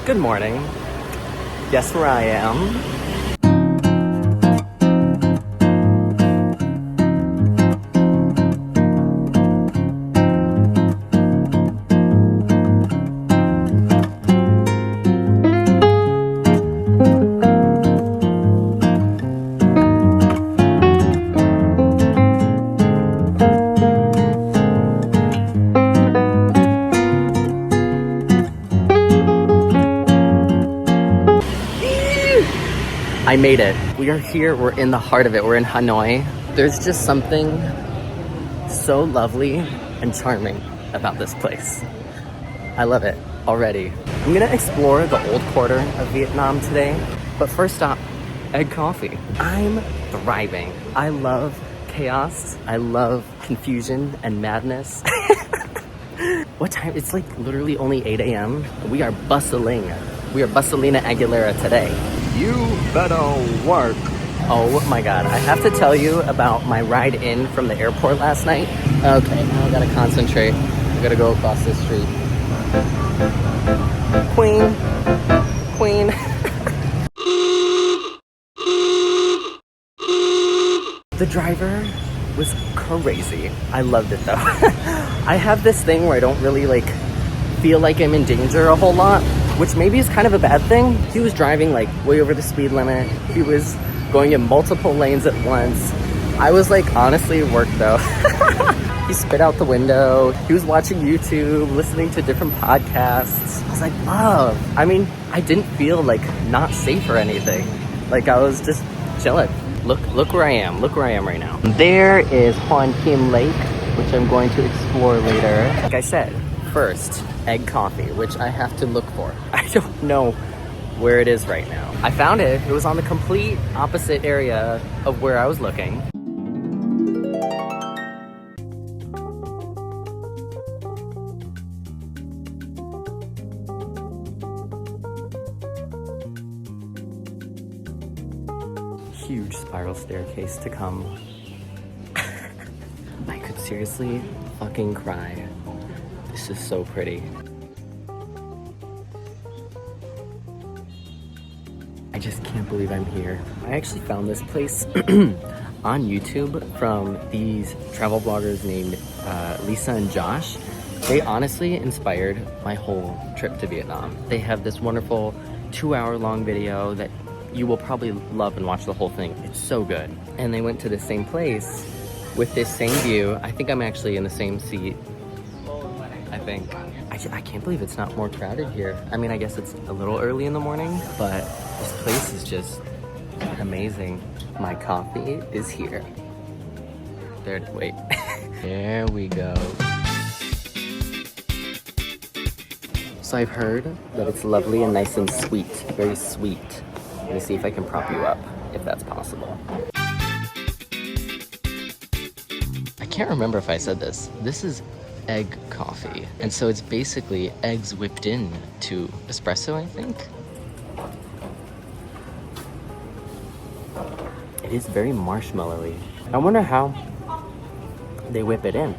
Good morning. Guess where I am? I made it. We are here, we're in the heart of it, we're in Hanoi. There's just something so lovely and charming about this place. I love it already. I'm gonna explore the old quarter of Vietnam today, but first stop, Egg Coffee. I'm thriving. I love chaos. I love confusion and madness. What time? It's like literally only 8 a.m. We are bustling. We are Bustelina Aguilera today. You better work. Oh my God, I have to tell you about my ride in from the airport last night. Okay, now I gotta concentrate. I gotta go across this street. Queen. The driver was crazy. I loved it though. I have this thing where I don't really like feel like I'm in danger a whole lot, which maybe is kind of a bad thing. He was driving like way over the speed limit. He was going in multiple lanes at once. I was like honestly worked though. He spit out the window. He was watching YouTube, listening to different podcasts. I was like, love. I mean, I didn't feel like not safe or anything. Like I was just chilling. Look where I am. Look where I am right now. There is Hoan Kiem Lake, which I'm going to explore later. Like I said, first, Egg Coffee, which I have to look for. I don't know where it is right now. I found it. It was on the complete opposite area of where I was looking. Huge spiral staircase to come. I could seriously fucking cry. This is so pretty. I just can't believe I'm here. I actually found this place on YouTube from these travel bloggers named Lisa and Josh. They honestly inspired my whole trip to Vietnam. They have this wonderful 2-hour-long video that you will probably love and watch the whole thing. It's so good. And they went to the same place with this same view. I think I'm actually in the same seat. I think. I can't believe it's not more crowded here. I mean, I guess it's a little early in the morning, but this place is just amazing. My coffee is here. There, wait. There we go. So I've heard that it's lovely and nice and sweet, very sweet. Let me see if I can prop you up, if that's possible. I can't remember if I said this. This is egg coffee. And so it's basically eggs whipped in to espresso, I think. It is very marshmallowy. I wonder how they whip it in.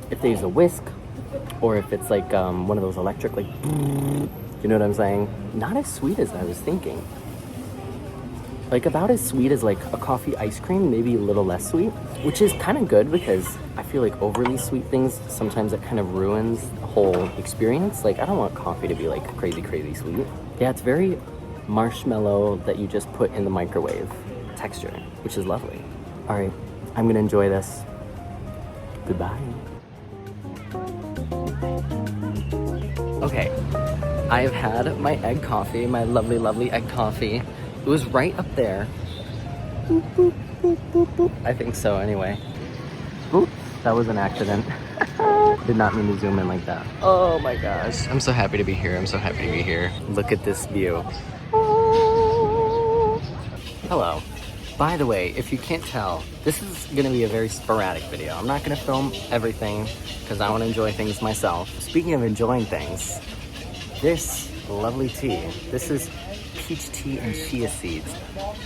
If they use a whisk, or if it's like one of those electric, like, you know what I'm saying? Not as sweet as I was thinking. Like about as sweet as like a coffee ice cream, maybe a little less sweet, which is kind of good because I feel like overly sweet things, sometimes it kind of ruins the whole experience. Like I don't want coffee to be like crazy sweet. Yeah, it's very marshmallow that you just put in the microwave texture, which is lovely. All right, I'm gonna enjoy this. Goodbye. Okay, I have had my egg coffee, my lovely egg coffee. It was right up there. Boop, boop, boop, boop, boop. I think so anyway. Oops, that was an accident. Did not mean to zoom in like that. Oh my gosh. I'm so happy to be here. I'm so happy to be here. Look at this view. Hello. By the way, if you can't tell, this is gonna be a very sporadic video. I'm not gonna film everything because I wanna enjoy things myself. Speaking of enjoying things, this lovely tea, this is peach tea and chia seeds.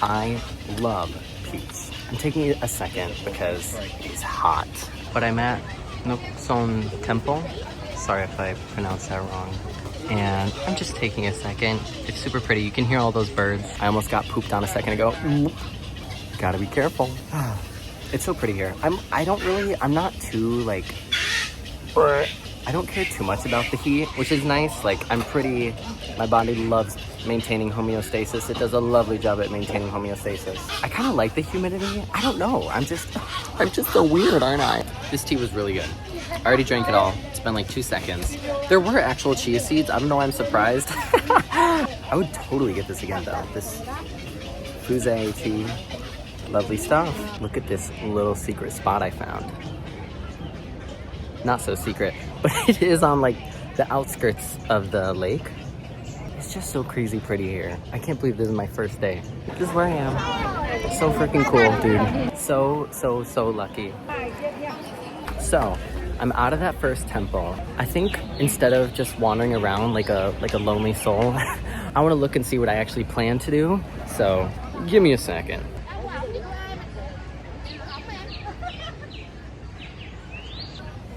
I love peach. I'm taking a second because it's hot. But I'm at Nok Son Temple. Sorry if I pronounced that wrong. and I'm just taking a second. It's super pretty. You can hear all those birds. I almost got pooped on a second ago. Gotta be careful. It's so pretty here. I'm not too like, I don't care too much about the heat, which is nice. Like my body loves maintaining homeostasis. It does a lovely job at maintaining homeostasis. I kind of like the humidity. I don't know. I'm just so weird, aren't I? This tea was really good. I already drank it all. It's been like 2 seconds. There were actual chia seeds. I don't know why I'm surprised. I would totally get this again though. This Fusei tea, lovely stuff. Look at this little secret spot I found. Not so secret, but it is on like the outskirts of the lake. It's just so crazy pretty here. I can't believe this is my first day. This is where I am. So freaking cool, dude. So lucky. So, I'm out of that first temple. I think instead of just wandering around like a lonely soul, I want to look and see what I actually plan to do. So, give me a second.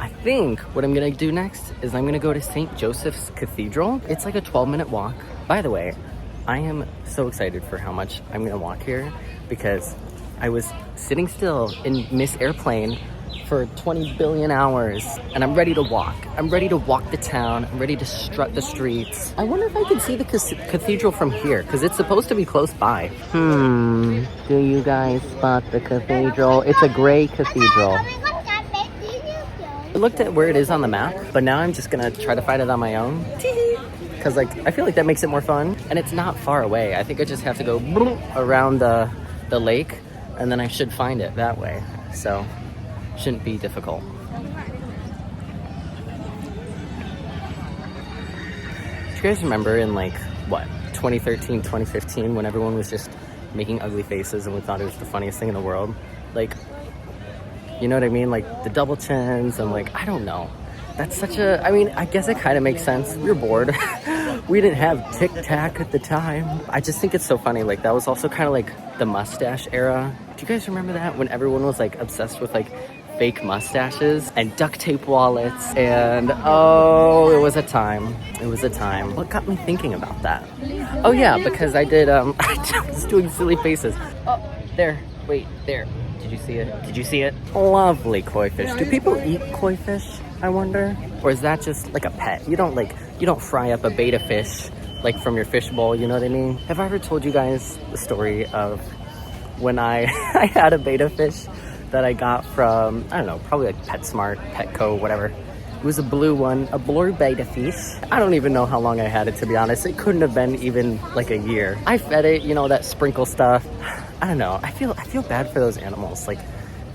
I think what I'm gonna do next is I'm gonna go to St. Joseph's Cathedral. It's like a 12-minute walk. By the way, I am so excited for how much I'm gonna walk here because I was sitting still in Miss Airplane for 20 billion hours and I'm ready to walk. I'm ready to walk the town. I'm ready to strut the streets. I wonder if I can see the cathedral from here because it's supposed to be close by. Do you guys spot the cathedral? It's a gray cathedral. I looked at where it is on the map, but now I'm just gonna try to find it on my own. Because like, I feel like that makes it more fun. And it's not far away. I think I just have to go around the lake and then I should find it that way. So, shouldn't be difficult. Do you guys remember in like, what, 2013, 2015, when everyone was just making ugly faces and we thought it was the funniest thing in the world? Like, you know what I mean? Like the double chins and like, I don't know. That's such a, I mean, I guess it kind of makes sense. We were bored. We didn't have Tic Tac at the time. I just think it's so funny. Like that was also kind of like the mustache era. Do you guys remember that? When everyone was like obsessed with like fake mustaches and duct tape wallets and oh, it was a time. It was a time. What got me thinking about that? Oh yeah, because I did, I was doing silly faces. Oh, there, wait, there. Did you see it? Did you see it? Lovely koi fish. Do people eat koi fish, I wonder? Or is that just like a pet? You don't fry up a betta fish like from your fish bowl, you know what I mean? Have I ever told you guys the story of when I had a betta fish that I got from, I don't know, probably like PetSmart, Petco, whatever. It was a blue one, a blue betta fish. I don't even know how long I had it, to be honest. It couldn't have been even like a year. I fed it, you know, that sprinkle stuff. I don't know. I feel bad for those animals, like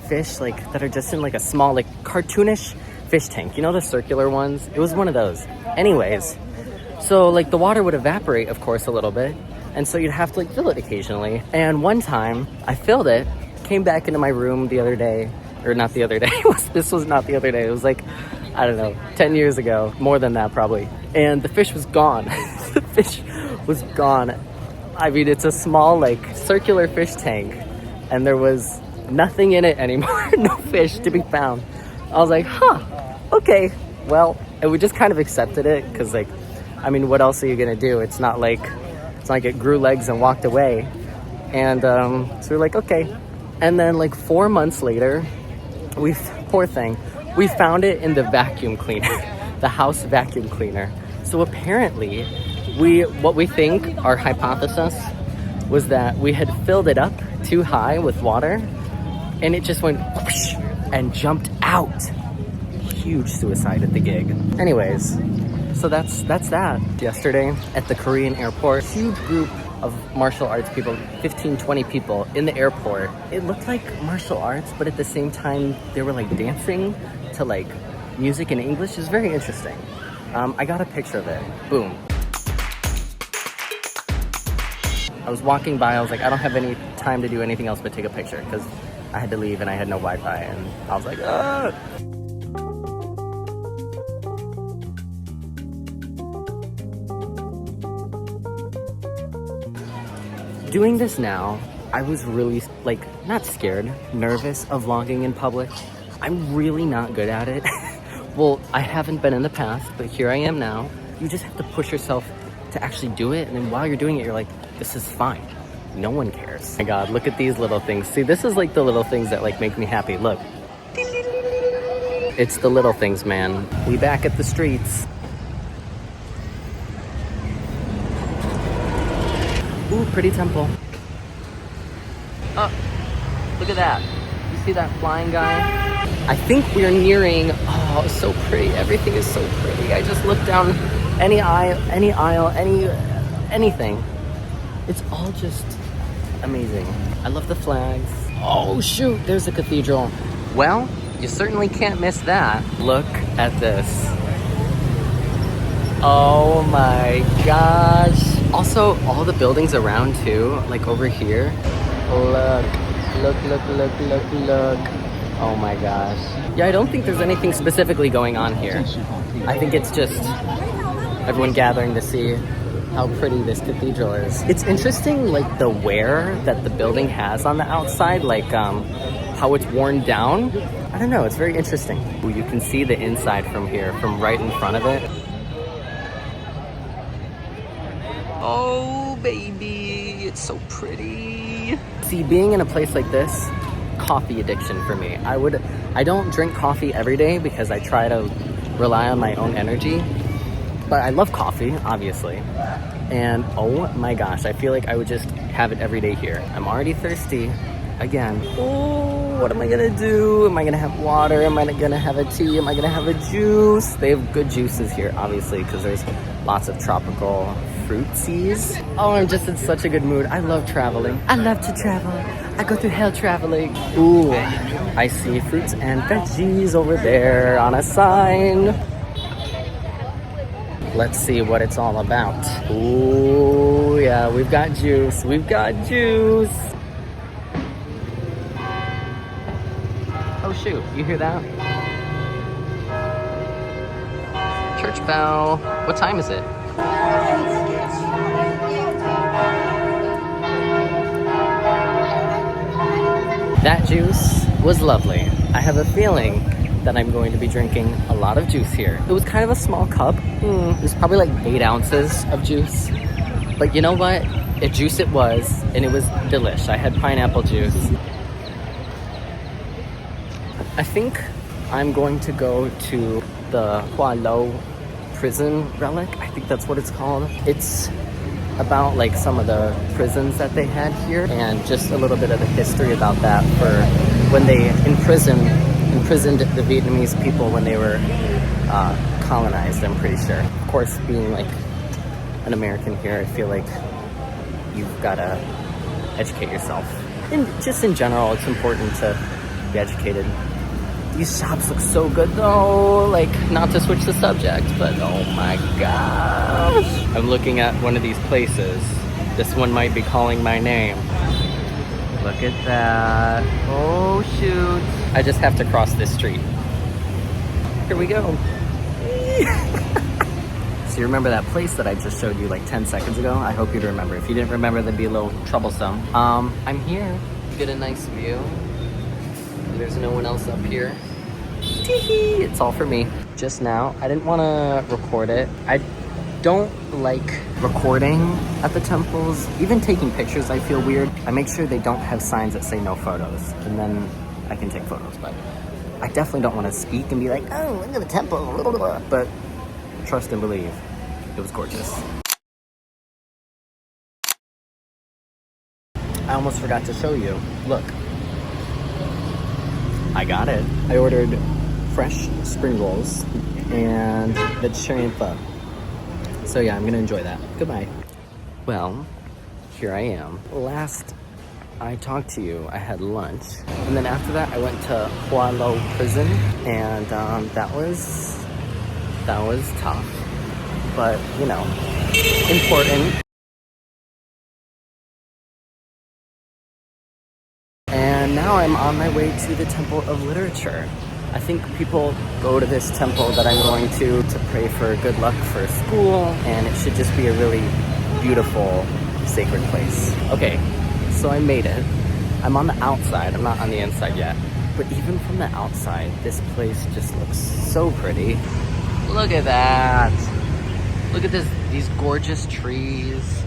fish, like that are just in like a small, like cartoonish fish tank. You know the circular ones? It was one of those. Anyways, so like the water would evaporate, of course, a little bit, and so you'd have to like fill it occasionally. And one time I filled it, came back into my room the other day, or not the other day. This was not the other day. It was like, I don't know, 10 years ago, more than that probably. And the fish was gone. The fish was gone. I mean, it's a small, like, circular fish tank, and there was nothing in it anymore. No fish to be found. I was like, huh, okay. Well, and we just kind of accepted it, because, like, I mean, what else are you gonna do? It's not like it grew legs and walked away. And so we're like, okay. And then, like, 4 months later, poor thing, we found it in the vacuum cleaner, the house vacuum cleaner. So apparently, what we think, our hypothesis, was that we had filled it up too high with water and it just went whoosh and jumped out. Huge suicide at the gig. Anyways, so that's that. Yesterday at the Korean airport, huge group of martial arts people, 15, 20 people in the airport. It looked like martial arts, but at the same time, they were like dancing to like music in English. It's very interesting. I got a picture of it. Boom. I was walking by, I was like, I don't have any time to do anything else but take a picture because I had to leave and I had no Wi-Fi and I was like, ah. Doing this now, I was really like, not scared, nervous of vlogging in public. I'm really not good at it. Well, I haven't been in the past, but here I am now. you just have to push yourself to actually do it. And then while you're doing it, you're like, this is fine. No one cares. Oh my God, look at these little things. See, this is like the little things that like make me happy. Look. It's the little things, man. We back at the streets. Ooh, pretty temple. Oh, look at that. You see that flying guy? I think we're nearing, oh, it's so pretty. Everything is so pretty. I just looked down any aisle, anything. It's all just amazing. I love the flags. Oh shoot, there's a cathedral. Well, you certainly can't miss that. Look at this. Oh my gosh. Also, all the buildings around too, like over here. Look. Oh my gosh. Yeah, I don't think there's anything specifically going on here. I think it's just everyone gathering to see how pretty this cathedral is. It's interesting, like the wear that the building has on the outside, like how it's worn down. I don't know, it's very interesting. Ooh, you can see the inside from here, from right in front of it. Oh baby, it's so pretty. See, being in a place like this, coffee addiction for me. I don't drink coffee every day because I try to rely on my own energy, but I love coffee, obviously. And oh my gosh, I feel like I would just have it every day here. I'm already thirsty again. Oh, what am I gonna do? Am I gonna have water? Am I gonna have a tea? Am I gonna have a juice? They have good juices here, obviously, because there's lots of tropical fruitsies. Oh, I'm just in such a good mood. I love traveling. I love to travel. I go through hell traveling. Ooh, I see fruits and veggies over there on a sign. Let's see what it's all about. Ooh, yeah, we've got juice. We've got juice. Oh shoot, you hear that? Church bell. What time is it? That juice was lovely. I have a feeling that I'm going to be drinking a lot of juice here. It was kind of a small cup. It was probably like 8 ounces of juice. But you know what? A juice it was, and it was delish. I had pineapple juice. I think I'm going to go to the Hua Lo prison relic. I think that's what it's called. It's about like some of the prisons that they had here and just a little bit of the history about that for when they imprisoned the Vietnamese people when they were colonized, I'm pretty sure. Of course, being like an American here, I feel like you've got to educate yourself. And just in general, it's important to be educated. These shops look so good though, like not to switch the subject, but oh my gosh. I'm looking at one of these places. This one might be calling my name. Look at that. Oh shoot. I just have to cross this street. Here we go. So you remember that place that I just showed you like 10 seconds ago? I hope you'd remember. If you didn't remember, that'd be a little troublesome. I'm here. Get a nice view. There's no one else up here. Tee-hee, it's all for me. Just now, I didn't want to record it. I don't like recording at the temples. Even taking pictures, I feel weird. I make sure they don't have signs that say no photos, and then I can take photos. But I definitely don't want to speak and be like, oh, look at the temple. But trust and believe, it was gorgeous. I almost forgot to show you. Look. I got it. I ordered fresh spring rolls and vegetarian pho. So yeah, I'm gonna enjoy that. Goodbye. Well, here I am. Last I talked to you, I had lunch. And then after that, I went to Hua Lo prison. And that was tough. But, you know, important. And now I'm on my way to the Temple of Literature. I think people go to this temple that I'm going to pray for good luck for school, and it should just be a really beautiful, sacred place. Okay, so I made it. I'm on the outside, I'm not on the inside yet. But even from the outside, this place just looks so pretty. Look at that. Look at these gorgeous trees,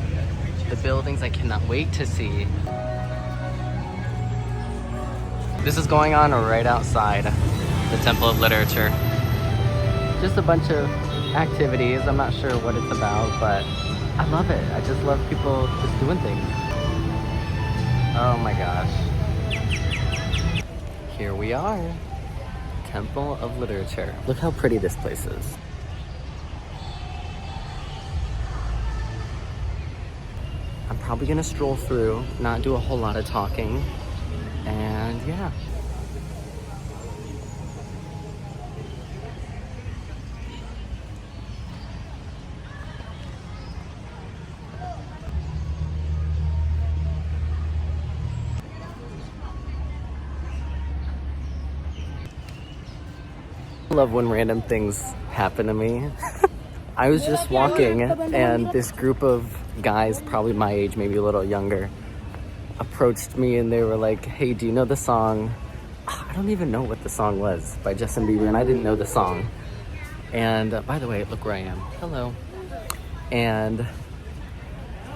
the buildings I cannot wait to see. This is going on right outside the Temple of Literature. Just a bunch of activities. I'm not sure what it's about, but I love it. I just love people just doing things. Oh my gosh. Here we are. Temple of Literature. Look how pretty this place is. I'm probably gonna stroll through, not do a whole lot of talking, and yeah. I love when random things happen to me. I was just walking and this group of guys, probably my age, maybe a little younger, approached me and they were like, hey, do you know the song? I don't even know what the song was by Justin Bieber, and I didn't know the song. And by the way, look where I am. Hello. And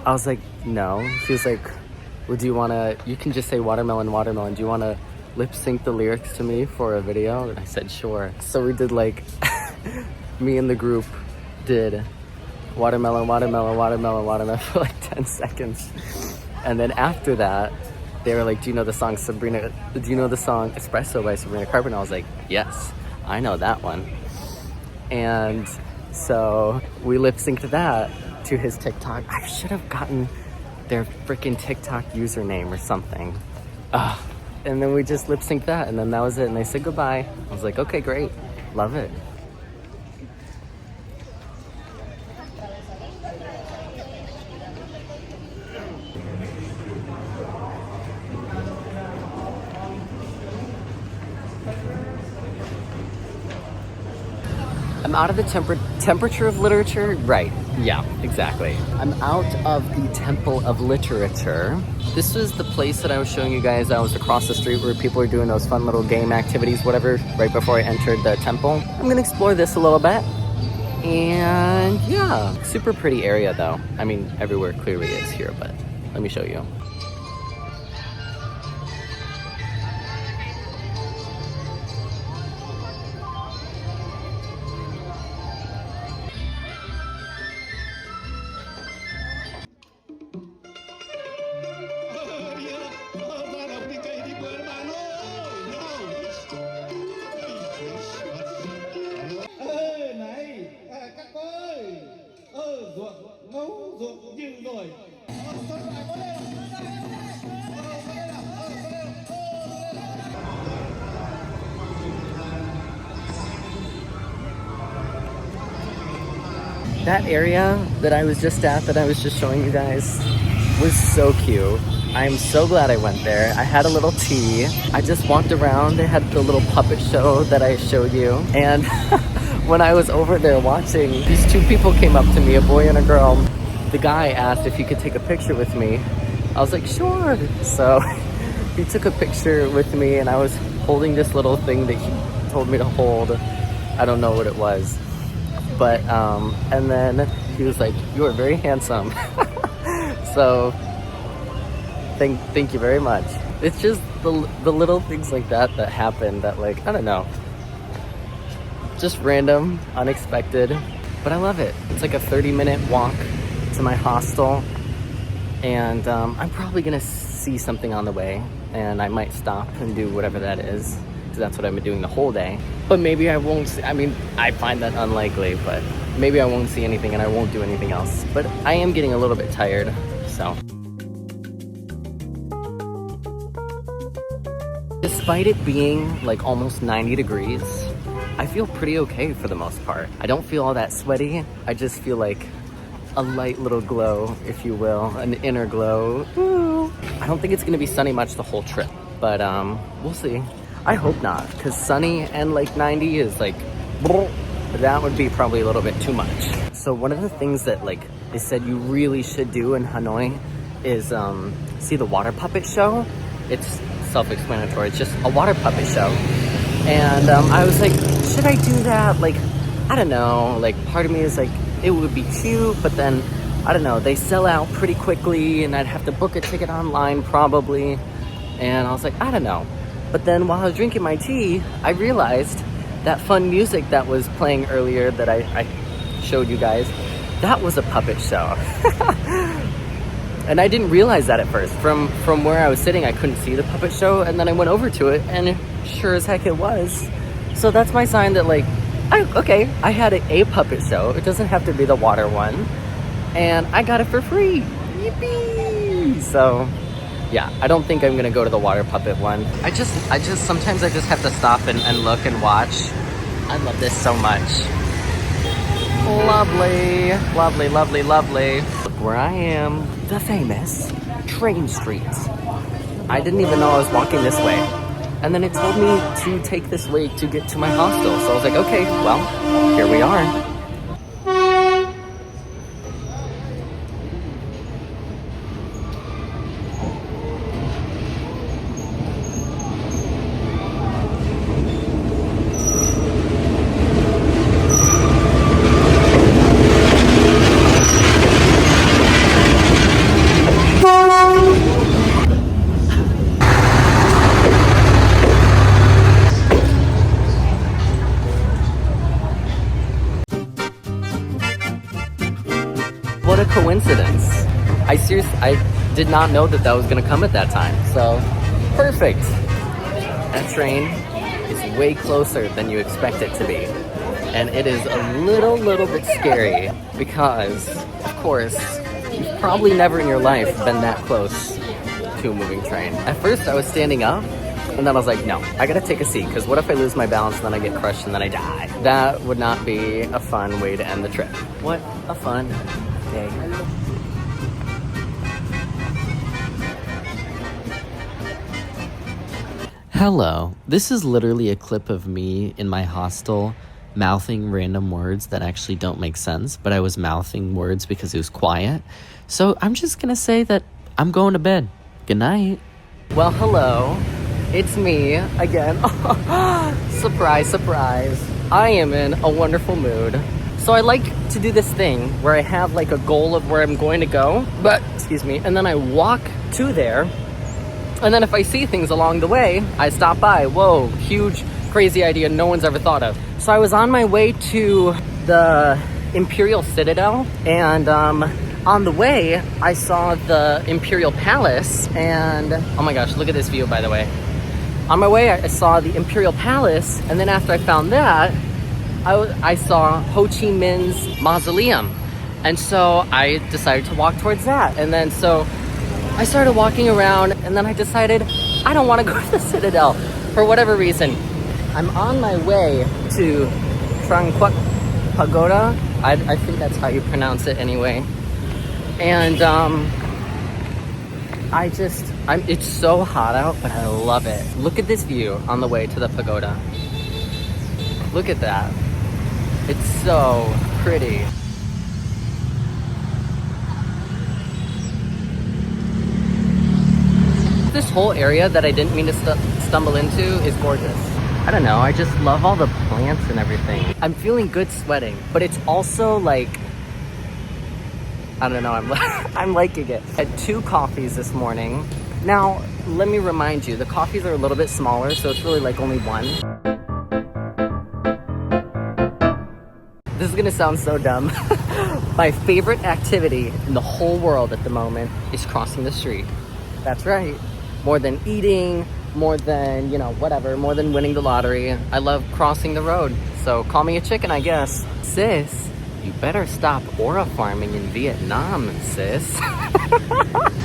I was like, no. She was like, well, do you want to, you can just say watermelon, watermelon. Do you want to lip sync the lyrics to me for a video? And I said, sure. So we did like, me and the group did watermelon, watermelon, watermelon, watermelon for like 10 seconds. And then after that, they were like, do you know the song Sabrina, do you know the song Espresso by Sabrina Carpenter? I was like, yes, I know that one. And so we lip synced that to his TikTok. I should have gotten their freaking TikTok username or something. And then we just lip synced that, and then that was it. And they said goodbye. I was like, okay, great. Love it. I'm out of the temperature of literature. Right, yeah, exactly. I'm out of the Temple of Literature. This was the place that I was showing you guys. I was across the street where people are doing those fun little game activities, whatever, right before I entered the temple. I'm gonna explore this a little bit. And yeah, super pretty area though. I mean, everywhere clearly is here, but let me show you. That area that I was just at, that I was just showing you guys, was so cute. I'm so glad I went there. I had a little tea. I just walked around. They had the little puppet show that I showed you. And when I was over there watching, these two people came up to me, a boy and a girl. The guy asked if he could take a picture with me. I was like, sure. So he took a picture with me, and I was holding this little thing that he told me to hold. I don't know what it was. But, and then he was like, you are very handsome. So, thank you very much. It's just the little things like that happen that, like, I don't know. Just random, unexpected, but I love it. It's like a 30-minute walk to my hostel. And I'm probably gonna see something on the way, and I might stop and do whatever that is. That's what I've been doing the whole day. But maybe I won't see, I mean, I find that unlikely, but maybe I won't see anything and I won't do anything else. But I am getting a little bit tired, so. Despite it being like almost 90 degrees, I feel pretty okay for the most part. I don't feel all that sweaty. I just feel like a light little glow, if you will, an inner glow. Ooh. I don't think it's gonna be sunny much the whole trip, but we'll see. I hope not, because sunny and like 90 is like, that would be probably a little bit too much. So one of the things that like they said you really should do in Hanoi is see the water puppet show. It's self-explanatory, it's just a water puppet show. And I was like, should I do that? Like, I don't know, like part of me is like, it would be cute, but then, I don't know, they sell out pretty quickly and I'd have to book a ticket online probably. And I was like, I don't know. But then while I was drinking my tea, I realized that fun music that was playing earlier that I showed you guys, that was a puppet show. And I didn't realize that at first. From where I was sitting, I couldn't see the puppet show, and then I went over to it, and sure as heck it was. So that's my sign that, like, I had a puppet show. It doesn't have to be the water one. And I got it for free. Yippee! So, yeah, I don't think I'm gonna go to the water puppet one. Sometimes I just have to stop and look and watch. I love this so much. Lovely, lovely, lovely, lovely. Look where I am, the famous Train Street. I didn't even know I was walking this way. And then it told me to take this way to get to my hostel. So I was like, okay, well, here we are. What a coincidence. I did not know that was gonna come at that time. So, perfect. That train is way closer than you expect it to be. And it is a little bit scary because, of course, you've probably never in your life been that close to a moving train. At first I was standing up, and then I was like, no, I gotta take a seat, because what if I lose my balance and then I get crushed and then I die? That would not be a fun way to end the trip. What a fun day. Hello, this is literally a clip of me in my hostel mouthing random words that actually don't make sense, but I was mouthing words because it was quiet. So I'm just gonna say that I'm going to bed. Good night. Well, hello. It's me again. Surprise, surprise. I am in a wonderful mood. So I like to do this thing where I have like a goal of where I'm going to go, and then I walk to there. And then if I see things along the way, I stop by. Whoa, huge, crazy idea no one's ever thought of. So I was on my way to the Imperial Citadel, and on the way, I saw the Imperial Palace, and oh my gosh, look at this view, by the way. On my way, I saw the Imperial Palace, and then after I found that, I saw Ho Chi Minh's mausoleum. And so I decided to walk towards that. And then so I started walking around, and then I decided I don't want to go to the Citadel for whatever reason. I'm on my way to Trang Quoc Pagoda. I think that's how you pronounce it anyway. And it's so hot out, but I love it. Look at this view on the way to the pagoda. Look at that. It's so pretty. This whole area that I didn't mean to stumble into is gorgeous. I don't know, I just love all the plants and everything. I'm feeling good sweating, but it's also like, I don't know, I'm liking it. I had 2 coffees this morning. Now, let me remind you, the coffees are a little bit smaller, so it's really like only 1. This is gonna sound so dumb. My favorite activity in the whole world at the moment is crossing the street. That's right. More than eating, more than, whatever, more than winning the lottery. I love crossing the road. So call me a chicken, I guess. Sis, you better stop aura farming in Vietnam, sis.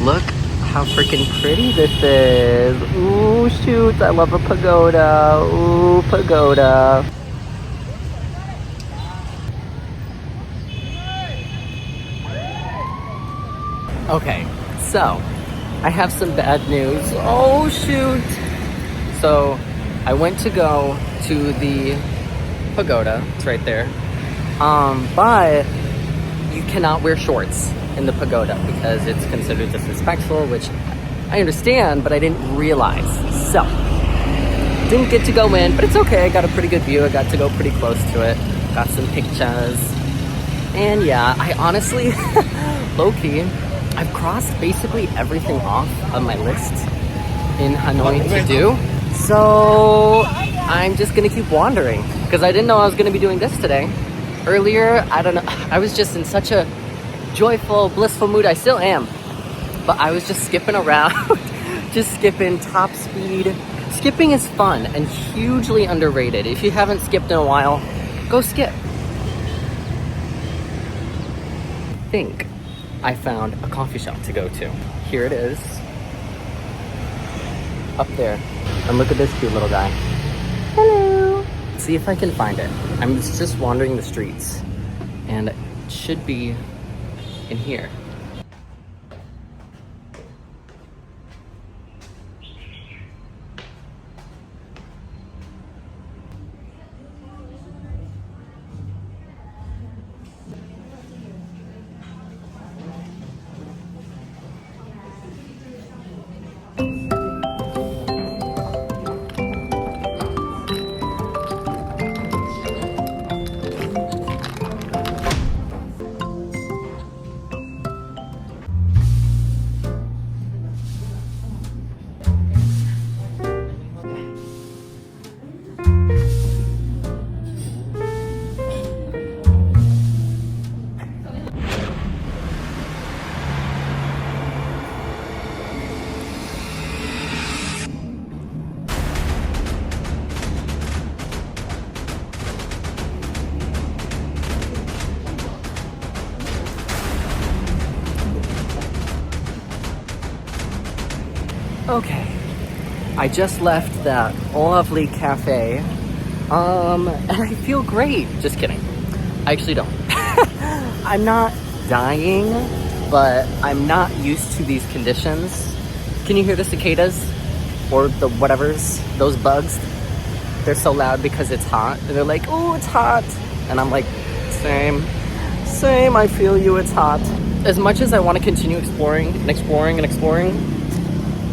Look how freaking pretty this is. Ooh, shoot, I love a pagoda. Ooh, pagoda. Okay, so I have some bad news. Oh, shoot. So I went to go to the pagoda. It's right there. But you cannot wear shorts in the pagoda because it's considered disrespectful, which I understand, but I didn't realize. So, didn't get to go in, but it's okay. I got a pretty good view. I got to go pretty close to it. Got some pictures. And yeah, I honestly, low-key, I've crossed basically everything off of my list in Hanoi to do. So I'm just gonna keep wandering because I didn't know I was gonna be doing this today. Earlier, I don't know, I was just in such a joyful, blissful mood. I still am, but I was just skipping around, just skipping top speed. Skipping is fun and hugely underrated. If you haven't skipped in a while, go skip. I think I found a coffee shop to go to. Here it is. Up there. And look at this cute little guy. Hello. Let's see if I can find it. I'm just wandering the streets. And it should be in here. Okay, I just left that lovely cafe, and I feel great. Just kidding. I actually don't. I'm not dying, but I'm not used to these conditions. Can you hear the cicadas? Or the whatevers, those bugs? They're so loud because it's hot. And they're like, oh, it's hot. And I'm like, same, I feel you, it's hot. As much as I want to continue exploring,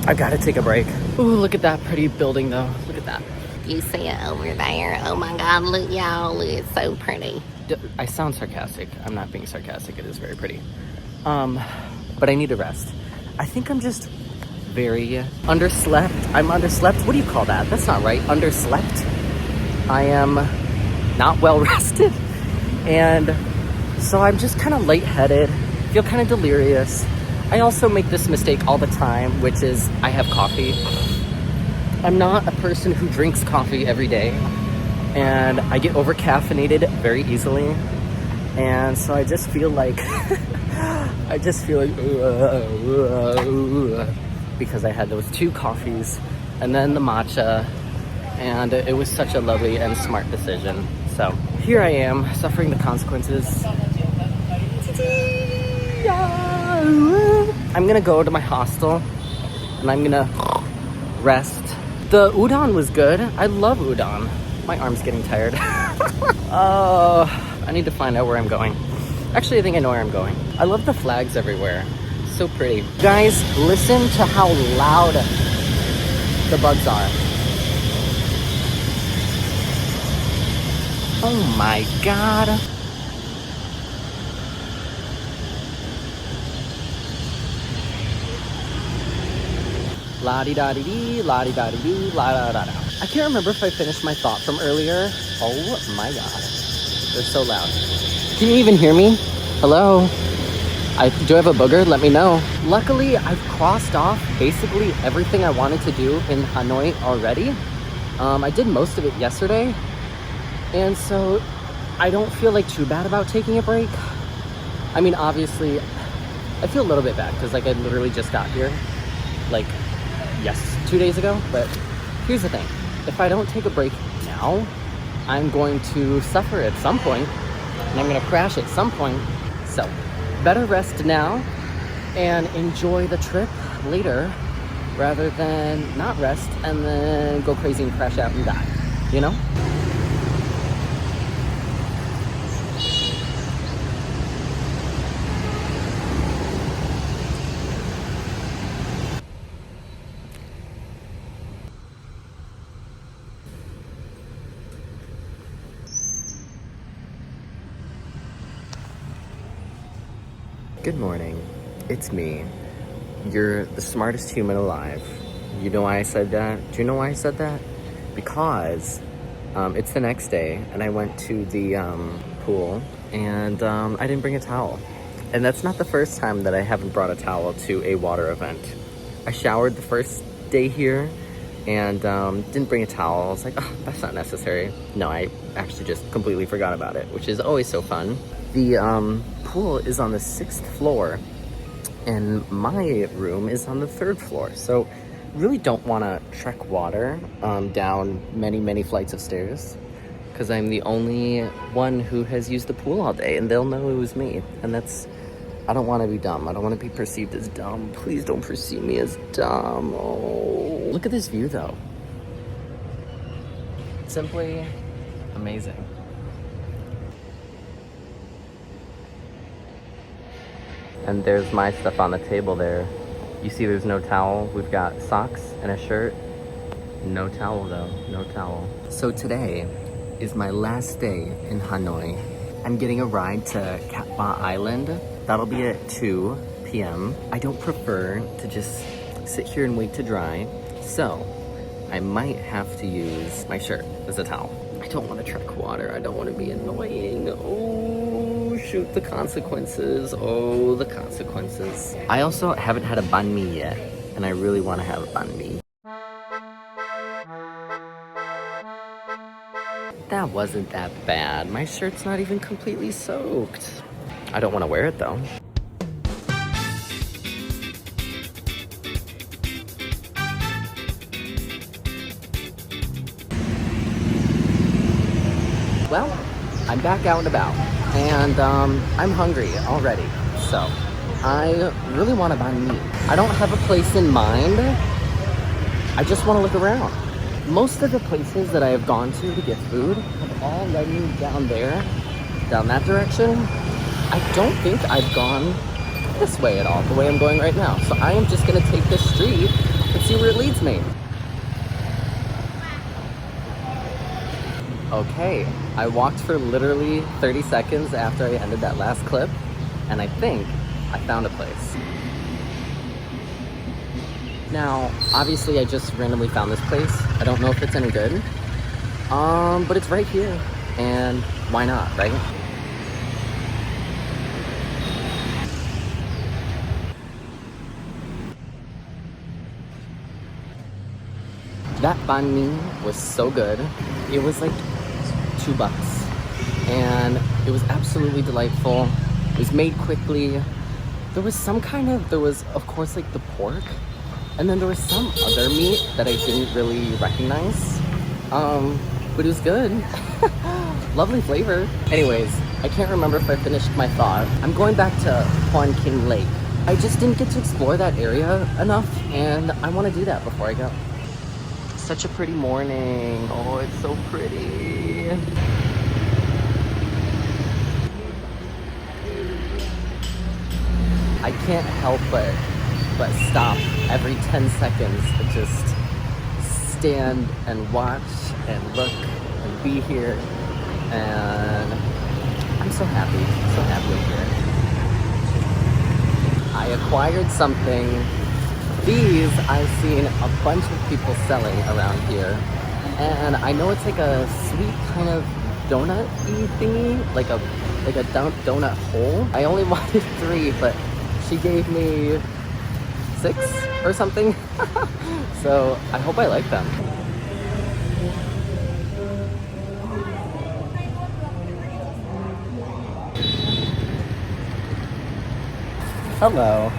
I've got to take a break. Ooh, look at that pretty building though. Look at that. You see it over there? Oh my God, look y'all, it's so pretty. I sound sarcastic. I'm not being sarcastic. It is very pretty. But I need to rest. I think I'm just very underslept. I'm underslept. What do you call that? That's not right. Underslept. I am not well rested. And so I'm just kind of lightheaded, feel kind of delirious. I also make this mistake all the time, which is I have coffee. I'm not a person who drinks coffee every day, and I get over caffeinated very easily. And so I just feel like, because I had those 2 coffees and then the matcha, and it was such a lovely and smart decision. So here I am, suffering the consequences. I'm gonna go to my hostel and I'm gonna rest. The udon was good. I love udon. My arm's getting tired. I need to find out where I'm going. Actually, I think I know where I'm going. I love the flags everywhere. So pretty. Guys, listen to how loud the bugs are. Oh my God. La-di-da-di-dee, la-di-da-di-dee, la-da-da-da. I can't remember if I finished my thought from earlier. Oh my God. They're so loud. Can you even hear me? Hello? Do I have a booger? Let me know. Luckily, I've crossed off basically everything I wanted to do in Hanoi already. I did most of it yesterday. And so I don't feel like too bad about taking a break. I mean, obviously, I feel a little bit bad because like I literally just got here. Like, yes, 2 days ago. But here's the thing. If I don't take a break now, I'm going to suffer at some point, and I'm going to crash at some point. So better rest now and enjoy the trip later rather than not rest and then go crazy and crash out and die, you know? Good morning. It's me. You're the smartest human alive. You know why I said that? Do you know why I said that? Because it's the next day and I went to the pool and I didn't bring a towel. And that's not the first time that I haven't brought a towel to a water event. I showered the first day here and didn't bring a towel. I was like, oh, that's not necessary. No, I actually just completely forgot about it, which is always so fun. The pool is on the 6th floor and my room is on the 3rd floor. So really don't want to trek water down many flights of stairs because I'm the only one who has used the pool all day and they'll know it was me. And I don't want to be dumb. I don't want to be perceived as dumb. Please don't perceive me as dumb. Oh, look at this view though. Simply amazing. And there's my stuff on the table there. You see there's no towel. We've got socks and a shirt. No towel though, no towel. So today is my last day in Hanoi. I'm getting a ride to Cat Ba Island. That'll be at 2 p.m. I don't prefer to just sit here and wait to dry. So I might have to use my shirt as a towel. I don't want to trek water. I don't want to be annoying. Oh, shoot, the consequences. Oh, the consequences. I also haven't had a banh mi yet, and I really want to have a banh mi. That wasn't that bad. My shirt's not even completely soaked. I don't want to wear it though. Well, I'm back out and about, and I'm hungry already, so I really want to banh mi. I don't have a place in mind. I just want to look around. Most of the places that I have gone to get food have all led me down there, down that direction. I don't think I've gone this way at all, the way I'm going right now. So I am just gonna take this street and see where it leads me. Okay, I walked for literally 30 seconds after I ended that last clip, and I think I found a place. Now, obviously I just randomly found this place. I don't know if it's any good, but it's right here, and why not, right? That banh mi was so good. It was like $2, and it was absolutely delightful. It was made quickly. There was of course like the pork, and then there was some other meat that I didn't really recognize, but it was good. Lovely flavor. Anyways, I can't remember if I finished my thought. I'm going back to Huan King Lake. I just didn't get to explore that area enough, and I want to do that before I go. Such a pretty morning. Oh, it's so pretty. I can't help but stop every 10 seconds to just stand and watch and look and be here. And I'm so happy I'm here. I acquired something. These I've seen a bunch of people selling around here, and I know it's like a sweet kind of donut-y thingy, like a donut hole. I only wanted 3, but she gave me 6 or something. So I hope I like them. Hello.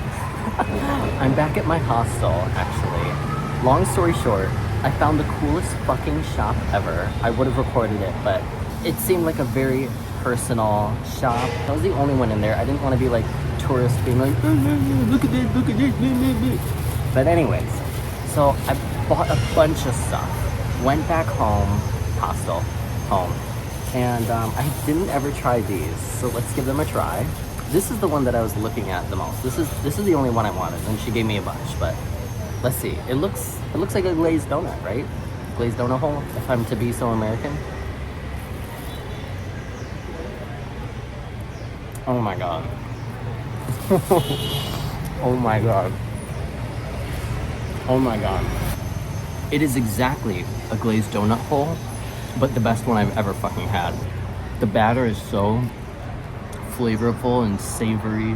I'm back at my hostel, actually. Long story short, I found the coolest fucking shop ever. I would have recorded it, but it seemed like a very personal shop. I was the only one in there. I didn't want to be like tourist being like, look at this. But anyways, so I bought a bunch of stuff. Went back home, hostel, home. And I didn't ever try these, so let's give them a try. This is the one that I was looking at the most. This is the only one I wanted, and she gave me a bunch, but let's see. It looks like a glazed donut, right? Glazed donut hole, if I'm to be so American. Oh my god. Oh my god. Oh my god. It is exactly a glazed donut hole, but the best one I've ever fucking had. The batter is so flavorful and savory,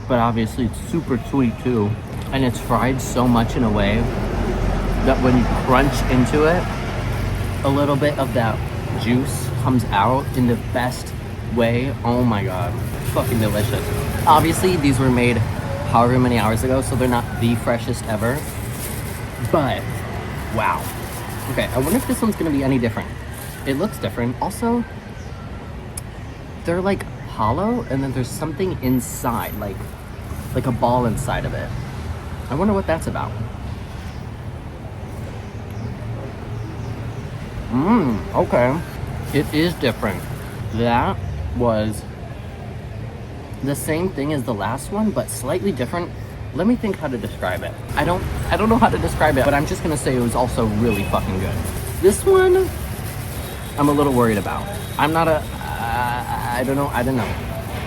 but obviously it's super sweet too. And it's fried so much in a way that when you crunch into it, a little bit of that juice comes out in the best way. Oh my god, fucking delicious. Obviously these were made however many hours ago, so they're not the freshest ever, but wow. Okay, I wonder if this one's gonna be any different. It looks different. Also, they're like hollow, and then there's something inside, like a ball inside of it. I wonder what that's about. Okay. It is different. That was the same thing as the last one, but slightly different. Let me think how to describe it. I don't know how to describe it, but I'm just gonna say it was also really fucking good. This one, I'm a little worried about. I'm not a, I don't know.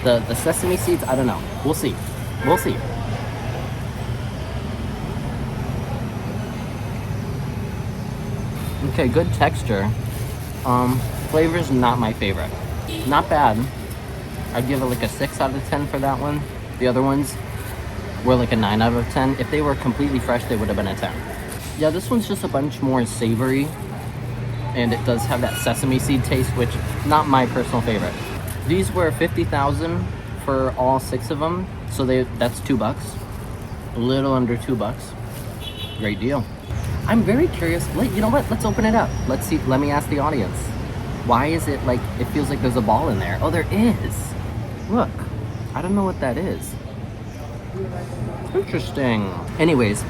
The sesame seeds, I don't know. We'll see. We'll see. Okay, good texture. Flavor's not my favorite. Not bad. I'd give it like a 6 out of 10 for that one. The other ones were like a 9 out of 10. If they were completely fresh, they would have been a 10. Yeah, this one's just a bunch more savory, and it does have that sesame seed taste, which not my personal favorite. These were 50,000 for all 6 of them, so that's $2. A little under $2. Great deal. I'm very curious. You know what? Let's open it up. Let's see. Let me ask the audience. Why is it like it feels like there's a ball in there? Oh, there is. Look. I don't know what that is. Interesting. Anyways,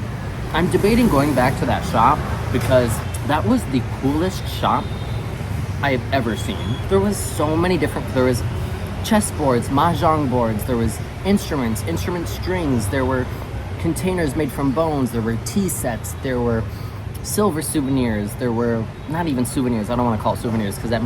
I'm debating going back to that shop because that was the coolest shop I have ever seen. There was so many different, there was chessboards, mahjong boards, there was instruments, instrument strings, there were containers made from bones, there were tea sets, there were silver souvenirs, there were not even souvenirs. I don't want to call it souvenirs because that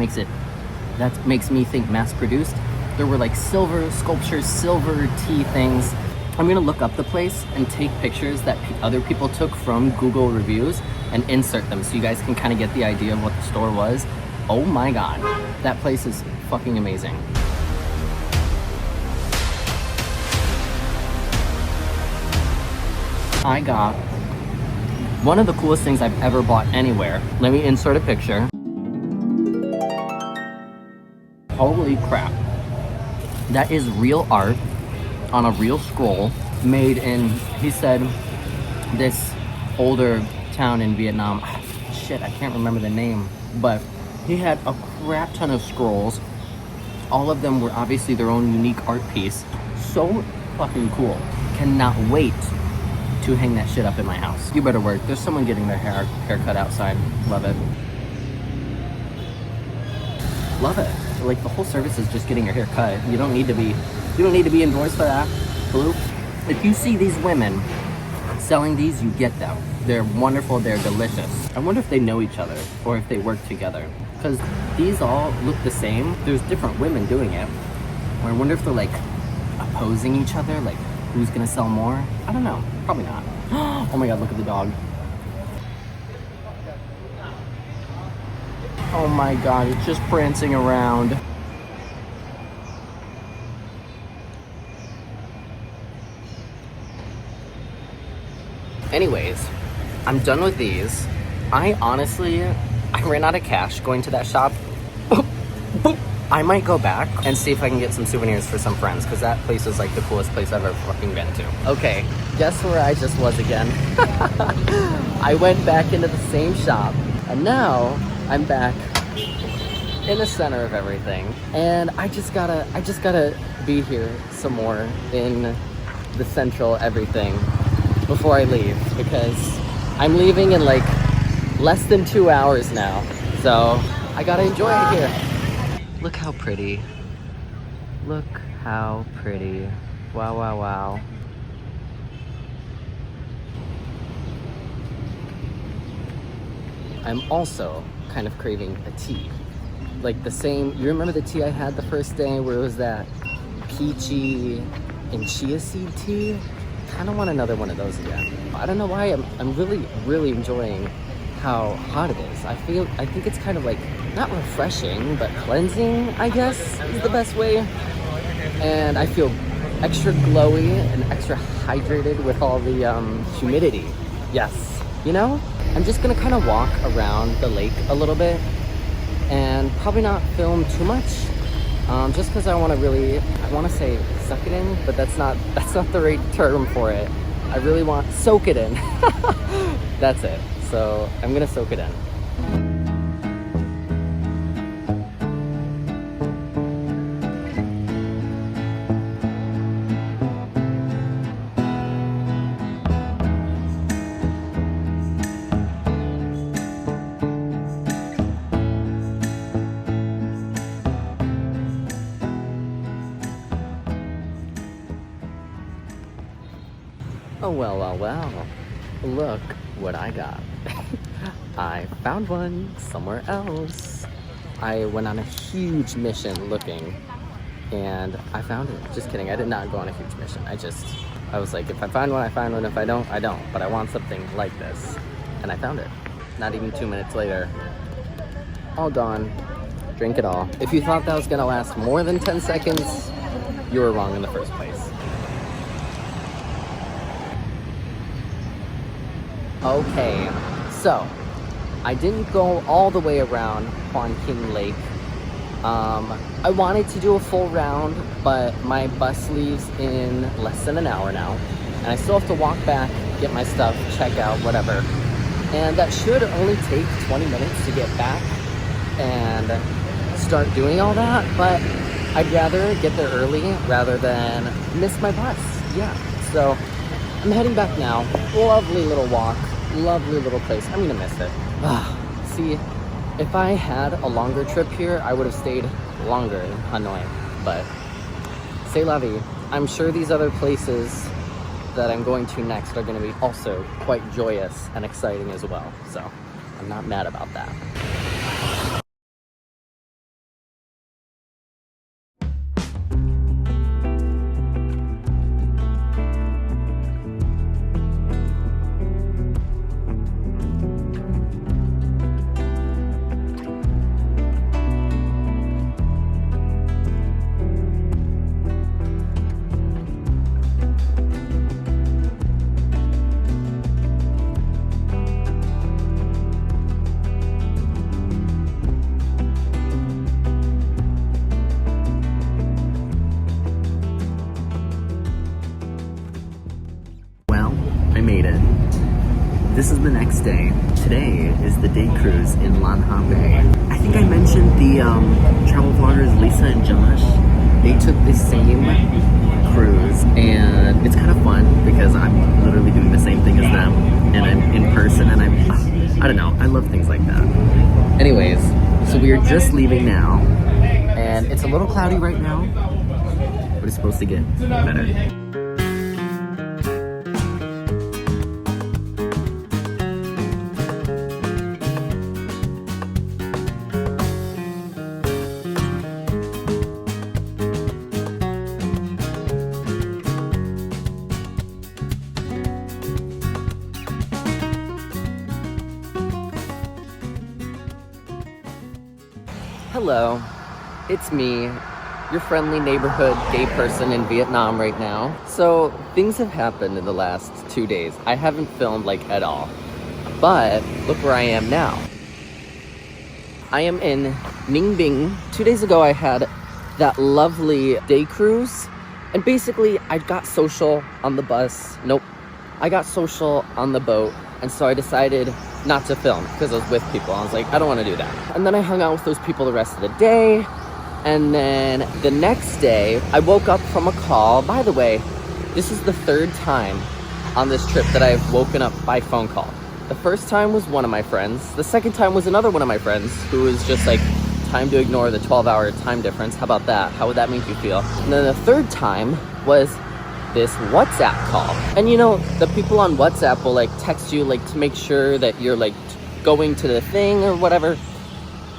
makes me think mass produced. There were like silver sculptures, silver tea things. I'm gonna look up the place and take pictures that other people took from Google reviews and insert them so you guys can kind of get the idea of what the store was. Oh my god, that place is fucking amazing. I got one of the coolest things I've ever bought anywhere. Let me insert a picture. Holy crap. That is real art on a real scroll made in, he said, this older town in Vietnam. Shit, I can't remember the name, but he had a crap ton of scrolls. All of them were obviously their own unique art piece. So fucking cool. Cannot wait to hang that shit up in my house. You better work. There's someone getting their hair cut outside. Love it. Love it. Like the whole service is just getting your hair cut. You don't need to be invoiced for that. Blue. If you see these women selling these, you get them. They're wonderful, they're delicious. I wonder if they know each other or if they work together. Because these all look the same. There's different women doing it. Or I wonder if they're like opposing each other, like who's gonna sell more? I don't know. Probably not. Oh my god, look at the dog. Oh my god, it's just prancing around. Anyways, I'm done with these. I ran out of cash going to that shop. I might go back and see if I can get some souvenirs for some friends, because that place is like the coolest place I've ever fucking been to. Okay, guess where I just was again? I went back into the same shop, and now I'm back in the center of everything. And I just gotta be here some more in the central everything before I leave, because I'm leaving in like less than 2 hours now. So I gotta enjoy it here. Look how pretty. Look how pretty. Wow, wow, wow. I'm also kind of craving a tea. Like the same, you remember the tea I had the first day where it was that peachy and chia seed tea. Kind of want another one of those again. I don't know why I'm really enjoying how hot it is. I think it's kind of like not refreshing but cleansing, I guess is the best way. And I feel extra glowy and extra hydrated with all the humidity. Yes, you know, I'm just gonna kind of walk around the lake a little bit and probably not film too much, just because I want to say suck it in, but that's not the right term for it. I really want soak it in. That's it. So I'm gonna soak it in. Oh, well. Look what I got. I found one somewhere else. I went on a huge mission looking and I found it. Just kidding, I did not go on a huge mission. I was like, if I find one, I find one. If I don't, I don't. But I want something like this. And I found it. Not even 2 minutes later. All gone. Drink it all. If you thought that was gonna last more than 10 seconds, you were wrong in the first place. Okay, so I didn't go all the way around Huan King Lake. I wanted to do a full round, but my bus leaves in less than an hour now, and I still have to walk back, get my stuff, check out, whatever. And that should only take 20 minutes to get back and start doing all that, but I'd rather get there early rather than miss my bus. Yeah, so I'm heading back now. Lovely little walk. Lovely little place. I'm gonna miss it. See, if I had a longer trip here, I would have stayed longer in Hanoi. But c'est la vie. I'm sure these other places that I'm going to next are gonna be also quite joyous and exciting as well. So I'm not mad about that. This is the next day. Today is the day cruise in Lanha Bay. I think I mentioned the travel vloggers Lisa and Josh. They took the same cruise and it's kind of fun because I'm literally doing the same thing as them and I'm in person and I don't know, I love things like that. Anyways, so we are just leaving now and it's a little cloudy right now, but it's supposed to get better. Hello, it's me, your friendly neighborhood gay person in Vietnam right now. So things have happened in the last 2 days. I haven't filmed like at all, but look where I am now. I am in Ninh Binh. 2 days ago I had that lovely day cruise and basically I got social on the bus. Nope, I got social on the boat. And so I decided not to film because I was with people. I was like, I don't want to do that. And then I hung out with those people the rest of the day. And then the next day, I woke up from a call. By the way, this is the third time on this trip that I've woken up by phone call. The first time was one of my friends. The second time was another one of my friends who was just like, time to ignore the 12-hour time difference. How about that? How would that make you feel? And then the third time was this WhatsApp call. And you know, the people on WhatsApp will like text you like to make sure that you're like going to the thing or whatever.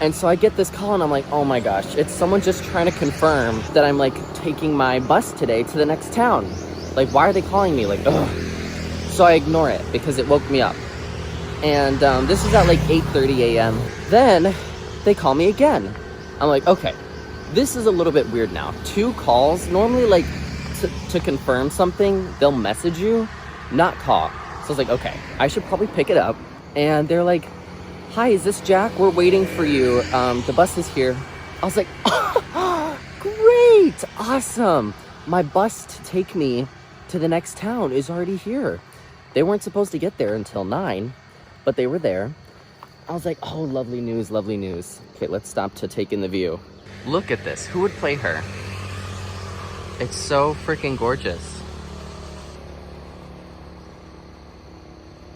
And so I get this call and I'm like, oh my gosh, it's someone just trying to confirm that I'm like taking my bus today to the next town. Like, why are they calling me? Like, ugh. So I ignore it because it woke me up. And this is at like 8:30 a.m. Then they call me again. I'm like, okay, this is a little bit weird now. 2 calls, normally like to confirm something, they'll message you, not call. So I was like, okay, I should probably pick it up. And they're like, hi, is this Jack? We're waiting for you. The bus is here. I was like, oh, great, awesome. My bus to take me to the next town is already here. They weren't supposed to get there until 9, but they were there. I was like, oh, lovely news, lovely news. Okay, let's stop to take in the view. Look at this. Who would play her? It's so freaking gorgeous.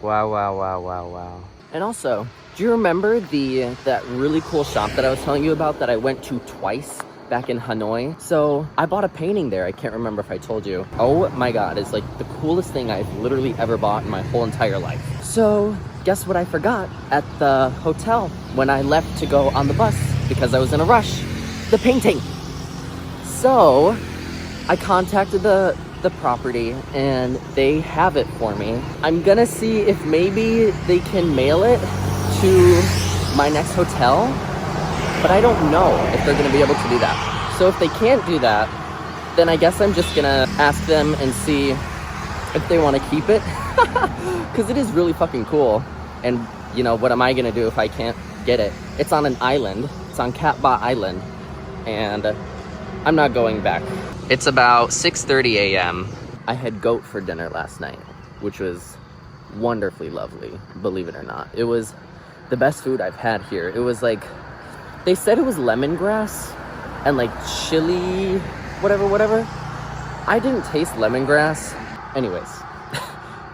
Wow, wow, wow, wow, wow. And also, do you remember that really cool shop that I was telling you about that I went to twice back in Hanoi? So I bought a painting there. I can't remember if I told you. Oh my God, it's like the coolest thing I've literally ever bought in my whole entire life. So guess what I forgot at the hotel when I left to go on the bus because I was in a rush? The painting. So I contacted the property and they have it for me. I'm gonna see if maybe they can mail it to my next hotel, but I don't know if they're gonna be able to do that. So if they can't do that, then I guess I'm just gonna ask them and see if they want to keep it, because it is really fucking cool. And you know, what am I gonna do if I can't get it? It's on an island. It's on Cat Ba Island, and I'm not going back. It's about 6:30 a.m. I had goat for dinner last night, which was wonderfully lovely, believe it or not. It was the best food I've had here. It was like, they said it was lemongrass and like chili, whatever. I didn't taste lemongrass. Anyways,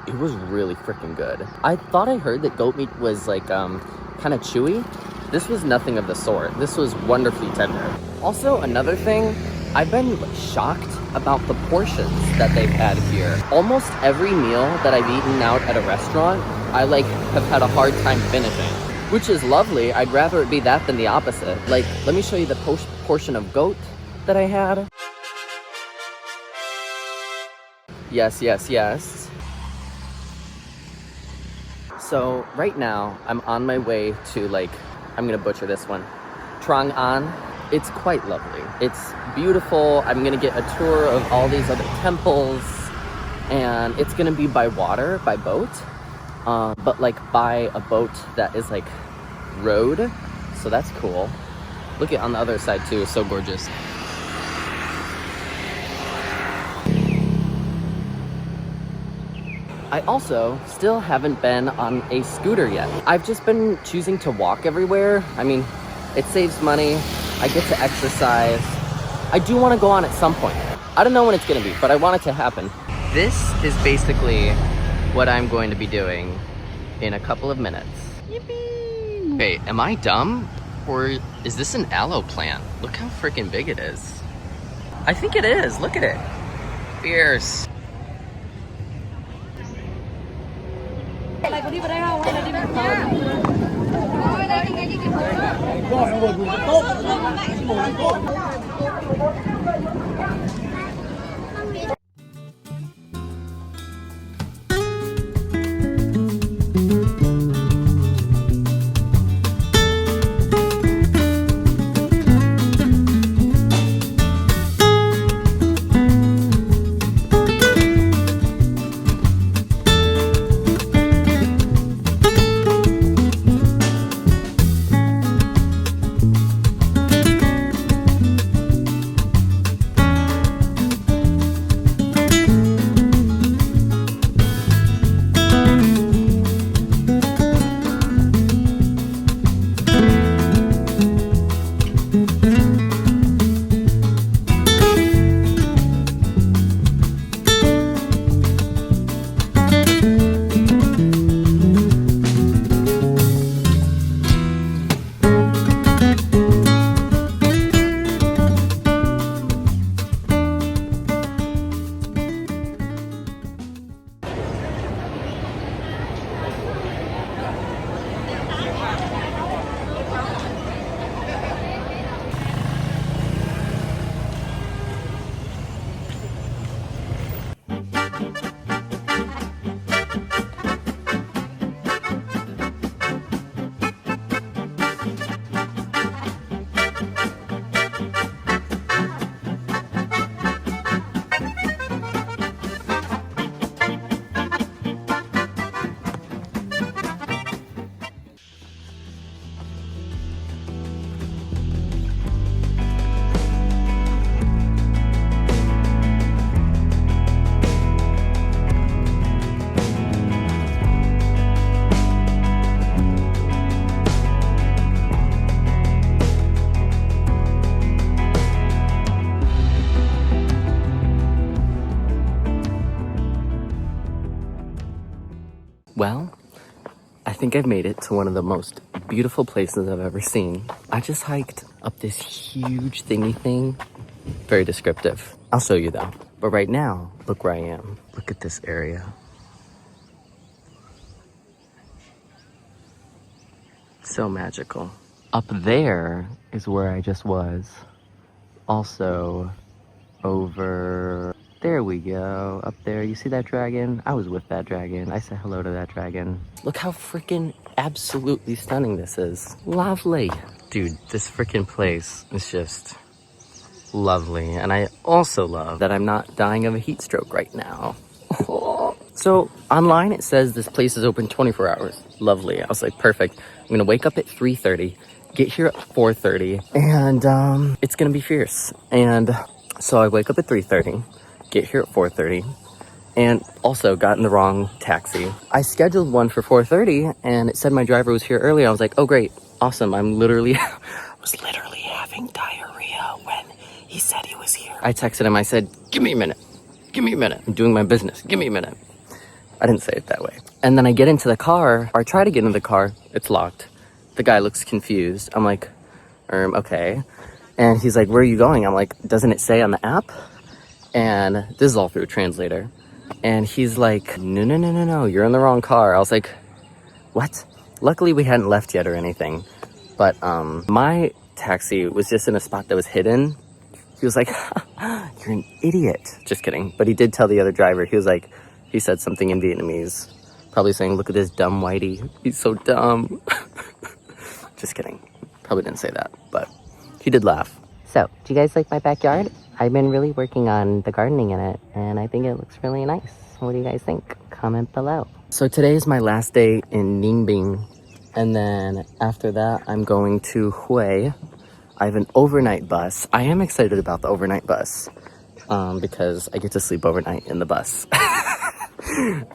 it was really freaking good. I thought I heard that goat meat was like kind of chewy. This was nothing of the sort. This was wonderfully tender. Also, another thing, I've been shocked about the portions that they've had here. Almost every meal that I've eaten out at a restaurant, I like have had a hard time finishing, which is lovely. I'd rather it be that than the opposite. Like, let me show you the portion of goat that I had. Yes. So right now, I'm on my way to, like, I'm gonna butcher this one, Trang An. It's quite lovely. It's beautiful. I'm gonna get a tour of all these other temples, and it's gonna be by water, by boat, but like by a boat that is like rowed, so that's cool. Look at on the other side too, so gorgeous. I also still haven't been on a scooter yet. I've just been choosing to walk everywhere. I mean, it saves money. I get to exercise. I do want to go on at some point. I don't know when it's going to be, but I want it to happen. This is basically what I'm going to be doing in a couple of minutes. Yippee! Okay, am I dumb? Or is this an aloe plant? Look how freaking big it is. I think it is. Look at it. Fierce. Well, I think I've made it to one of the most beautiful places I've ever seen. I just hiked up this huge thingy thing. Very descriptive. I'll show you though. But right now, look where I am. Look at this area. So magical. Up there is where I just was. Also, over there we go. Up there, you see that dragon? I was with that dragon. I said hello to that dragon. Look how freaking absolutely stunning this is. Lovely. Dude, this freaking place is just lovely. And I also love that I'm not dying of a heat stroke right now. So online it says this place is open 24 hours. Lovely. I was like, perfect. I'm gonna wake up at 3:30, get here at 4:30, and it's gonna be fierce. And so I wake up at 3:30, get here at 4:30, and also got in the wrong taxi. I scheduled one for 4:30 and it said my driver was here early. I was like, oh great, awesome. I was literally having diarrhea when he said he was here. I texted him, I said, give me a minute. I'm doing my business, give me a minute. I didn't say it that way. And then I get into the car, or I try to get into the car, it's locked. The guy looks confused. I'm like, okay. And he's like, where are you going? I'm like, doesn't it say on the app? And this is all through a translator. And he's like, no, you're in the wrong car. I was like, what? Luckily we hadn't left yet or anything. But my taxi was just in a spot that was hidden. He was like, you're an idiot. Just kidding. But he did tell the other driver, he said something in Vietnamese, probably saying, look at this dumb whitey. He's so dumb. Just kidding. Probably didn't say that, but he did laugh. So, do you guys like my backyard? I've been really working on the gardening in it, and I think it looks really nice. What do you guys think? Comment below. So today is my last day in Ninh Bình, and then after that, I'm going to Hue. I have an overnight bus. I am excited about the overnight bus, because I get to sleep overnight in the bus.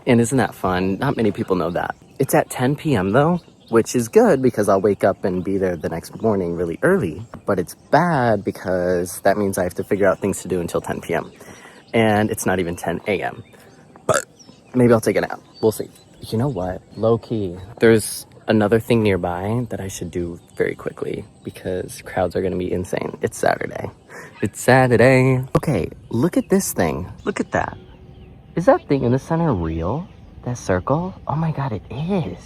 And isn't that fun? Not many people know that. It's at 10 p.m. though, which is good because I'll wake up and be there the next morning really early. But it's bad because that means I have to figure out things to do until 10 p.m. And it's not even 10 a.m. But maybe I'll take a nap. We'll see. You know what? Low key. There's another thing nearby that I should do very quickly because crowds are going to be insane. It's Saturday. It's Saturday. Okay, look at this thing. Look at that. Is that thing in the center real? That circle? Oh my god, it is.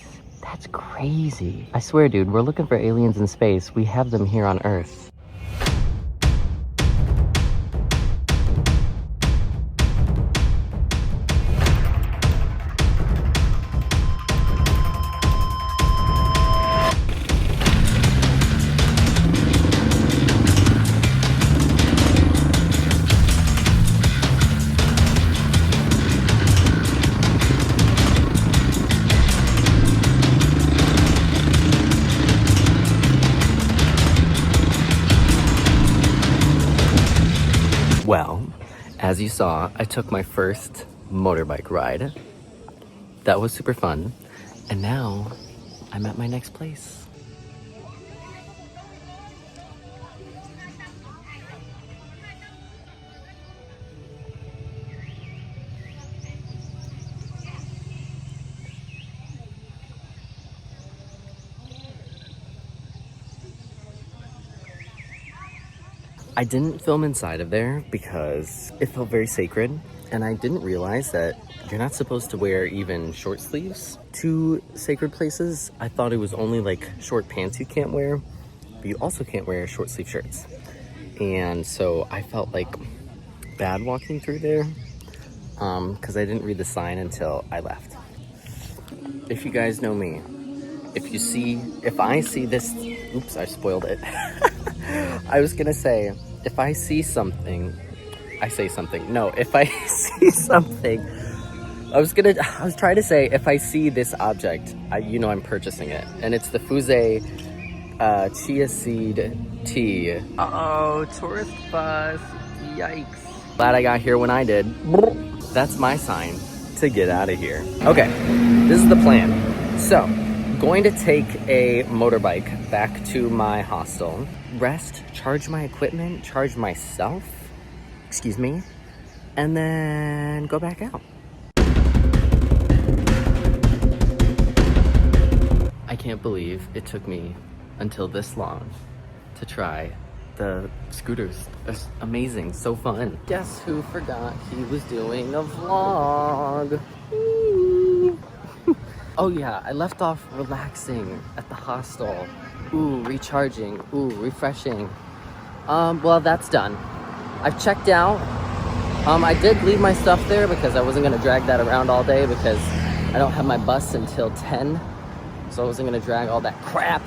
That's crazy. I swear, dude, we're looking for aliens in space. We have them here on Earth. Well, as you saw, I took my first motorbike ride. That was super fun. And now I'm at my next place. I didn't film inside of there because it felt very sacred, and I didn't realize that you're not supposed to wear even short sleeves to sacred places. I thought it was only like short pants you can't wear, but you also can't wear short sleeve shirts. And so I felt like bad walking through there because I didn't read the sign until I left. If you guys know me, if I see this, oops, I spoiled it. I was gonna say, if I see something, I say something. No, if I see something, I was trying to say, if I see this object, I'm purchasing it. And it's the Fusé chia seed tea. Uh-oh, tourist bus, yikes. Glad I got here when I did. That's my sign to get out of here. Okay, this is the plan. So, going to take a motorbike back to my hostel, rest, charge my equipment, charge myself, and then go back out. can't believe it took me until this long to try the scooters. It's amazing, so fun. Guess who forgot he was doing a vlog? Oh yeah, I left off relaxing at the hostel. Ooh, recharging. Ooh, refreshing. Well, that's done. I've checked out. I did leave my stuff there because I wasn't gonna drag that around all day because I don't have my bus until 10. So I wasn't gonna drag all that crap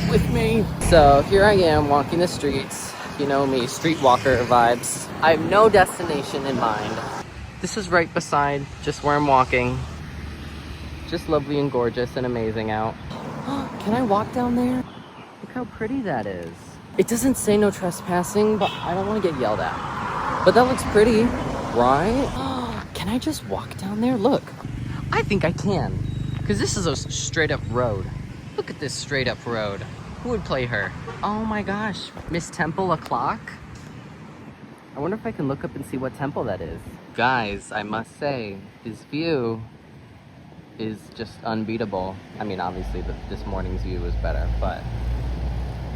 with me. So here I am walking the streets. You know me, streetwalker vibes. I have no destination in mind. This is right beside just where I'm walking. Just lovely and gorgeous and amazing out. Can I walk down there? Look how pretty that is. It doesn't say no trespassing, but I don't want to get yelled at. But that looks pretty, right? Can I just walk down there? Look, I think I can. Because this is a straight up road. Look at this straight up road. Who would play her? Oh my gosh, Miss Temple o'clock? I wonder if I can look up and see what temple that is. Guys, I must say, this view is just unbeatable. I mean, obviously this morning's view was better, but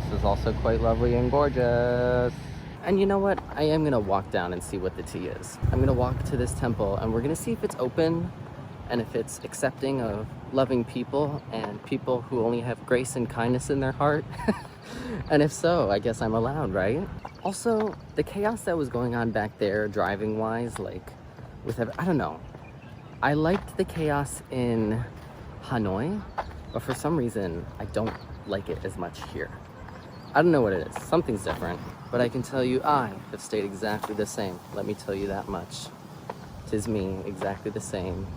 this is also quite lovely and gorgeous. And you know what? I am gonna walk down and see what the tea is. I'm gonna walk to this temple and we're gonna see if it's open and if it's accepting of loving people and people who only have grace and kindness in their heart. And if so, I guess I'm allowed, right? Also, the chaos that was going on back there, driving wise, like I don't know. I liked the chaos in Hanoi, but for some reason, I don't like it as much here. I don't know what it is. Something's different. But I can tell you, I have stayed exactly the same. Let me tell you that much. 'Tis me, exactly the same,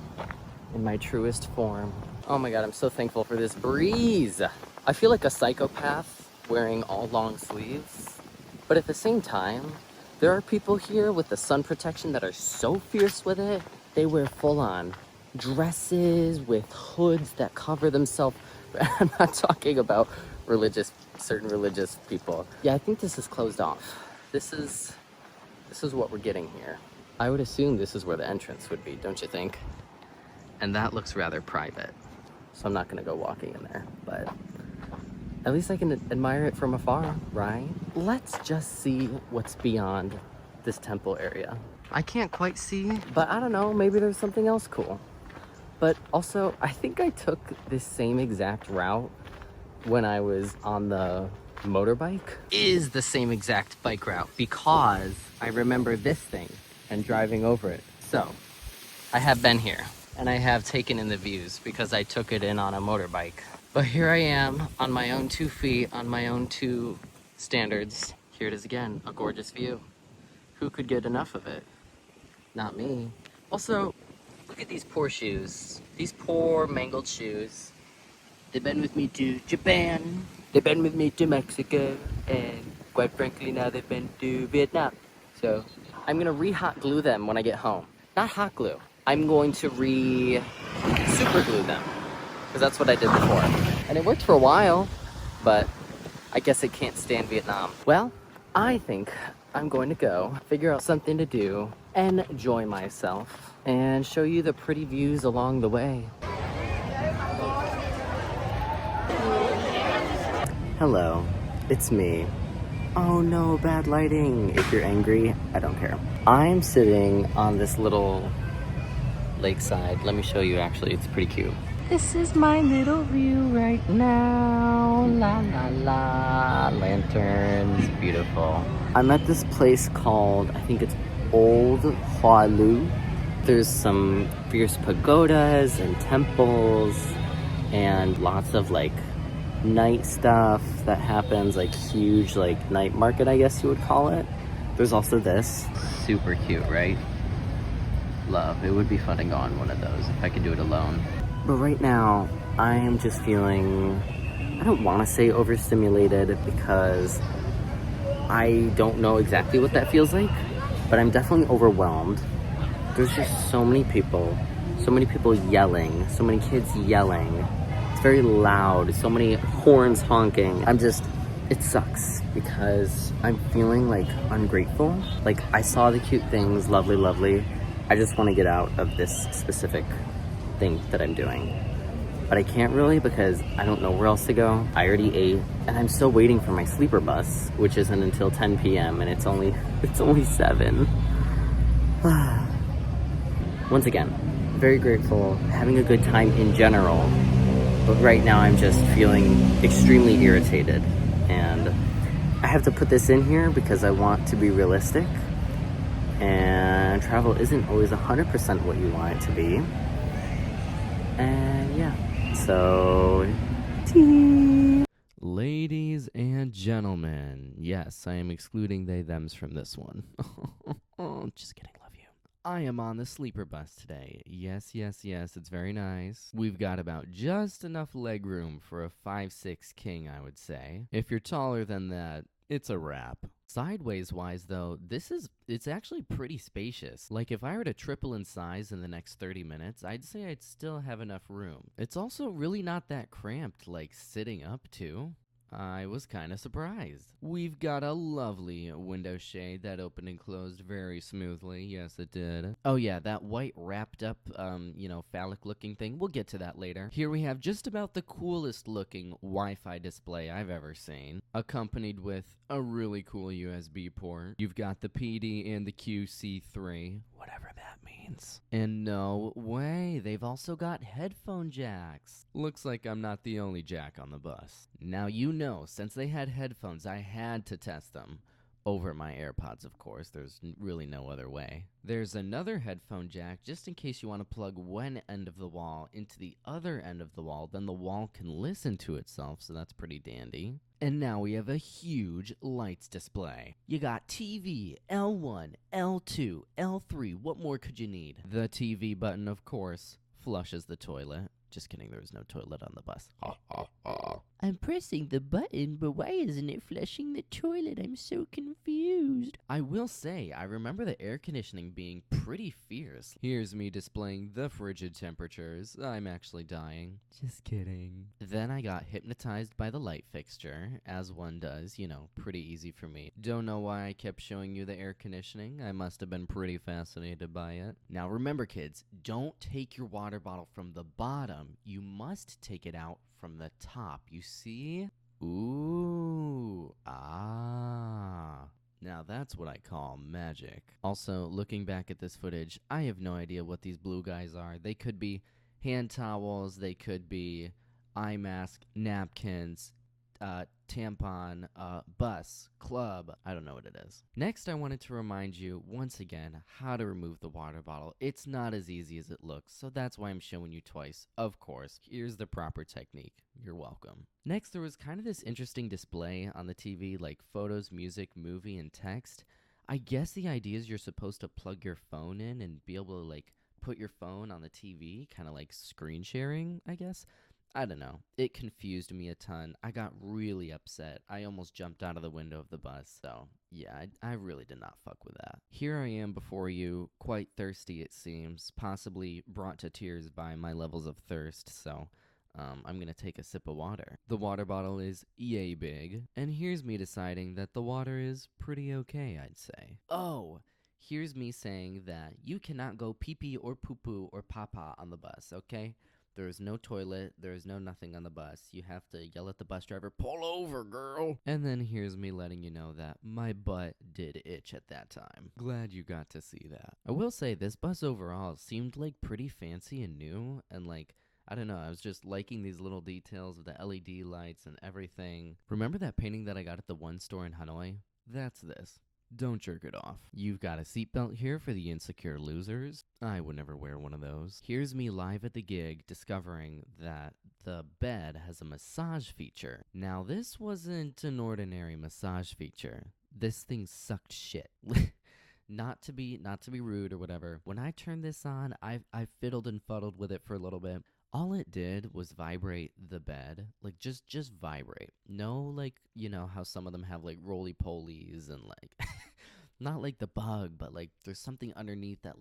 in my truest form. Oh my God, I'm so thankful for this breeze. I feel like a psychopath wearing all long sleeves. But at the same time, there are people here with the sun protection that are so fierce with it. They wear full-on dresses with hoods that cover themselves. I'm not talking about certain religious people. Yeah, I think this is closed off. This is what we're getting here. I would assume this is where the entrance would be, don't you think? And that looks rather private. So I'm not gonna go walking in there, but at least I can admire it from afar, right? Let's just see what's beyond this temple area. I can't quite see, but I don't know, maybe there's something else cool. But also, I think I took this same exact route when I was on the motorbike. Is the same exact bike route because I remember this thing and driving over it. So, I have been here and I have taken in the views because I took it in on a motorbike. But here I am on my own 2 feet, on my own 2 standards. Here it is again, a gorgeous view. Who could get enough of it? Not me. Also, look at these poor shoes. These poor mangled shoes. They've been with me to Japan. They've been with me to Mexico. And quite frankly, now they've been to Vietnam. So I'm gonna re-hot glue them when I get home. Not hot glue. I'm going to super glue them. Because that's what I did before. And it worked for a while, but I guess it can't stand Vietnam. Well, I think I'm going to go figure out something to do and enjoy myself and show you the pretty views along the way. Hello, it's me. Oh no, bad lighting. If you're angry, I don't care. I'm sitting on this little lakeside. Let me show you actually, it's pretty cute. This is my little view right now. La la la, lanterns, beautiful. I'm at this place called, I think it's Old Hoa Lu. There's some fierce pagodas and temples and lots of like night stuff that happens, like huge like night market, I guess you would call it. There's also this. Super cute, right? Love. It would be fun to go on one of those if I could do it alone. But right now, I am just feeling, I don't want to say overstimulated because I don't know exactly what that feels like, but I'm definitely overwhelmed. There's just so many people yelling, so many kids yelling. It's very loud, so many horns honking. It sucks because I'm feeling like ungrateful. Like I saw the cute things, lovely, lovely. I just want to get out of this specific thing that I'm doing. but I can't really because I don't know where else to go. I already ate, and I'm still waiting for my sleeper bus, which isn't until 10 p.m. and it's only 7. Once again, very grateful, having a good time in general, but right now I'm just feeling extremely irritated, and I have to put this in here because I want to be realistic, and travel isn't always 100% what you want it to be. And yeah, so ladies and gentlemen, yes, I am excluding they thems from this one. Just kidding, love you. I am on the sleeper bus today. Yes, it's very nice. We've got about just enough leg room for a 5'6" king, I would say. If you're taller than that, it's a wrap. Sideways wise though, it's actually pretty spacious. Like if I were to triple in size in the next 30 minutes, I'd say I'd still have enough room. It's also really not that cramped, like sitting up too. I was kind of surprised. We've got a lovely window shade that opened and closed very smoothly. Yes, it did. Oh yeah, that white wrapped up, phallic looking thing. We'll get to that later. Here we have just about the coolest looking Wi-Fi display I've ever seen, accompanied with a really cool USB port. You've got the PD and the QC3, whatever that means. And no way, they've also got headphone jacks. Looks like I'm not the only jack on the bus. Now you know, since they had headphones, I had to test them. Over my AirPods, of course. There's really no other way. There's another headphone jack just in case you want to plug one end of the wall into the other end of the wall, then the wall can listen to itself, so that's pretty dandy. And now we have a huge lights display. You got TV, L1, L2, L3, what more could you need? The TV button, of course, flushes the toilet. Just kidding, there was no toilet on the bus. I'm pressing the button, but why isn't it flushing the toilet? I'm so confused. I will say, I remember the air conditioning being pretty fierce. Here's me displaying the frigid temperatures. I'm actually dying. Just kidding. Then I got hypnotized by the light fixture, as one does, pretty easy for me. Don't know why I kept showing you the air conditioning. I must have been pretty fascinated by it. Now remember, kids, don't take your water bottle from the bottom. You must take it out from the top. You see? Ooh. Ah. Now that's what I call magic. Also, looking back at this footage, I have no idea what these blue guys are. They could be hand towels, they could be eye mask, napkins, tampon, bus, club. I don't know what it is. Next, I wanted to remind you once again how to remove the water bottle. It's not as easy as it looks, so that's why I'm showing you twice. Of course, here's the proper technique. You're welcome. Next, there was kind of this interesting display on the TV, like photos, music, movie, and text. I guess the idea is you're supposed to plug your phone in and be able to put your phone on the TV, kind of like screen sharing, I guess. I don't know. It confused me a ton. I got really upset. I almost jumped out of the window of the bus. So, yeah, I really did not fuck with that. Here I am before you, quite thirsty it seems, possibly brought to tears by my levels of thirst, so I'm gonna take a sip of water. The water bottle is yay big, and here's me deciding that the water is pretty okay, I'd say. Oh! Here's me saying that you cannot go pee-pee or poo-poo or papa on the bus, okay? There is no toilet, there is no nothing on the bus. You have to yell at the bus driver, pull over, girl! And then here's me letting you know that my butt did itch at that time. Glad you got to see that. I will say, this bus overall seemed pretty fancy and new, and I don't know, I was just liking these little details of the LED lights and everything. Remember that painting that I got at the one store in Hanoi? That's this. Don't jerk it off. You've got a seatbelt here for the insecure losers. I would never wear one of those. Here's me live at the gig discovering that the bed has a massage feature. Now this wasn't an ordinary massage feature. This thing sucked shit. Not to be rude or whatever. When I turned this on, I fiddled and fuddled with it for a little bit. All it did was vibrate the bed, just vibrate. No, how some of them have roly-polies and not like the bug, but there's something underneath that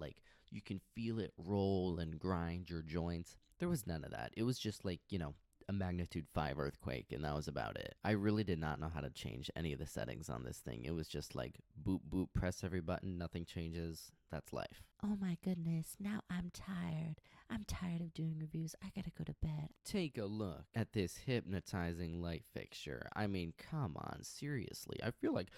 you can feel it roll and grind your joints. There was none of that. It was just a magnitude 5 earthquake, and that was about it. I really did not know how to change any of the settings on this thing. It was just boop, boop, press every button, nothing changes. That's life. Oh my goodness, now I'm tired. I'm tired of doing reviews. I gotta go to bed. Take a look at this hypnotizing light fixture. I mean, come on, seriously. I feel like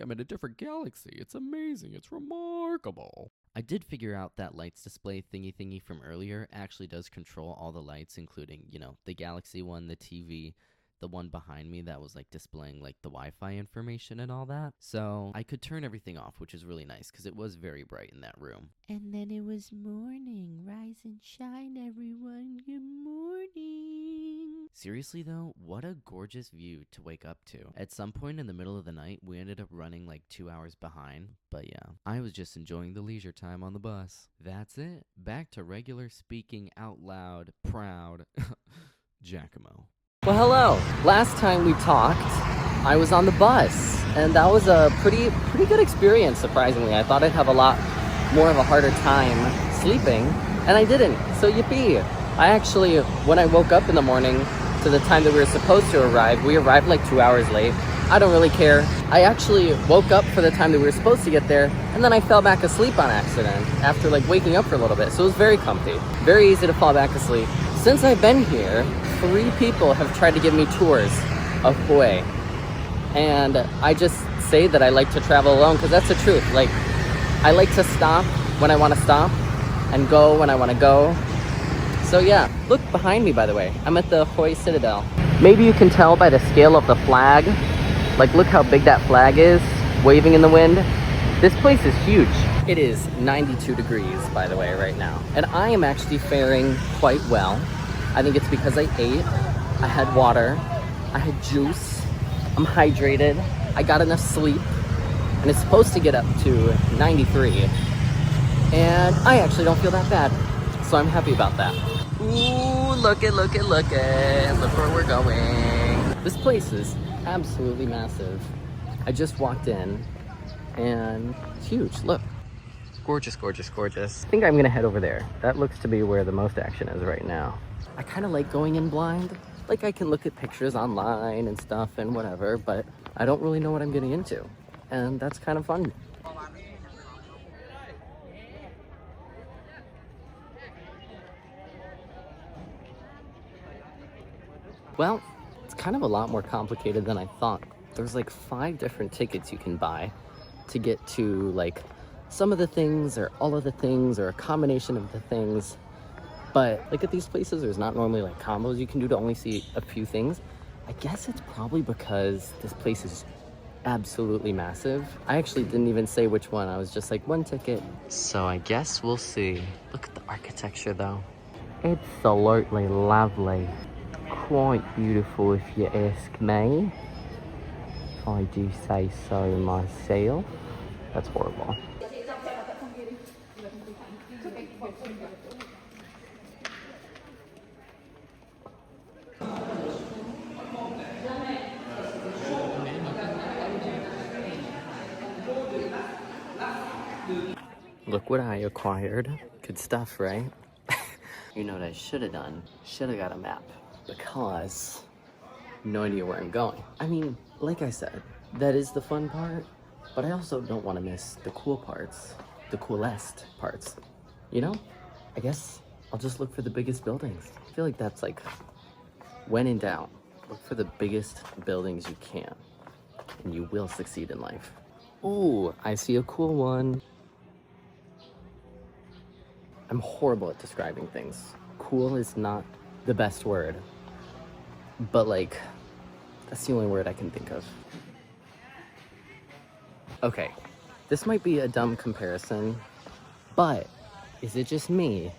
I'm in a different galaxy. It's amazing. It's remarkable. I did figure out that lights display thingy from earlier actually does control all the lights, including, the Galaxy one, the TV, the one behind me that was like displaying like the Wi-Fi information and all that. So I could turn everything off, which is really nice because it was very bright in that room. And then it was morning. Rise and shine, everyone. Good morning. Seriously though, what a gorgeous view to wake up to. At some point in the middle of the night, we ended up running like 2 hours behind. But yeah, I was just enjoying the leisure time on the bus. That's it. Back to regular speaking out loud, proud Giacomo. Well, hello. Last time we talked, I was on the bus, and that was a pretty good experience, surprisingly. I thought I'd have a lot more of a harder time sleeping, and I didn't, so yippee. I actually, when I woke up in the morning to the time that we were supposed to arrive, we arrived like 2 hours late. I don't really care. I actually woke up for the time that we were supposed to get there, and then I fell back asleep on accident after like waking up for a little bit, so it was very comfy. Very easy to fall back asleep. Since I've been here, 3 people have tried to give me tours of Hue. And I just say that I like to travel alone because that's the truth. Like, I like to stop when I want to stop and go when I want to go. So yeah, look behind me, by the way. I'm at the Hue Citadel. Maybe you can tell by the scale of the flag. Like, look how big that flag is, waving in the wind. This place is huge. It is 92 degrees, by the way, right now. And I am actually faring quite well. I think it's because I ate, I had water, I had juice, I'm hydrated, I got enough sleep, and it's supposed to get up to 93. And I actually don't feel that bad, so I'm happy about that. Ooh, look it, look where we're going. This place is absolutely massive. I just walked in, and it's huge, look. Gorgeous, gorgeous, gorgeous. I think I'm gonna head over there. That looks to be where the most action is right now. I kind of like going in blind. Like, I can look at pictures online and stuff and whatever, but I don't really know what I'm getting into. And that's kind of fun. Well, it's kind of a lot more complicated than I thought. There's like 5 different tickets you can buy to get to like some of the things or all of the things or a combination of the things. But like at these places, there's not normally like combos you can do to only see a few things. I guess it's probably because this place is absolutely massive. I actually didn't even say which one. I was just like, 1 ticket. So I guess we'll see. Look at the architecture though. Absolutely lovely. Quite beautiful if you ask me. If I do say so myself. That's horrible. Look what I acquired. Good stuff, right? You know what I should have done? Should have got a map. Because no idea where I'm going. I mean, like I said, that is the fun part. But I also don't want to miss the cool parts. The coolest parts. You know? I guess I'll just look for the biggest buildings. I feel like that's like, when in doubt, look for the biggest buildings you can. And you will succeed in life. Ooh, I see a cool one. I'm horrible at describing things. Cool is not the best word, but like, that's the only word I can think of. Okay, this might be a dumb comparison, but is it just me?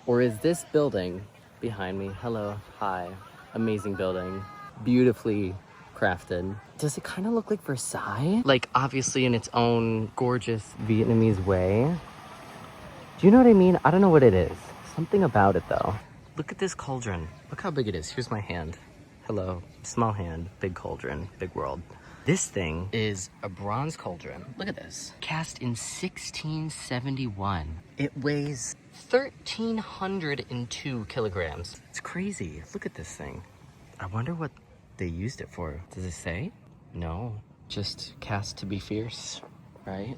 Or is this building behind me, hello, hi, amazing building, beautifully crafted. Does it kind of look like Versailles? Like, obviously in its own gorgeous Vietnamese way. Do you know what I mean? I don't know what it is. Something about it though. Look at this cauldron. Look how big it is. Here's my hand. Hello. Small hand, big cauldron, big world. This thing is a bronze cauldron. Look at this. Cast in 1671. It weighs 1,302 kilograms. It's crazy. Look at this thing. I wonder what they used it for. Does it say? No. Just cast to be fierce, right?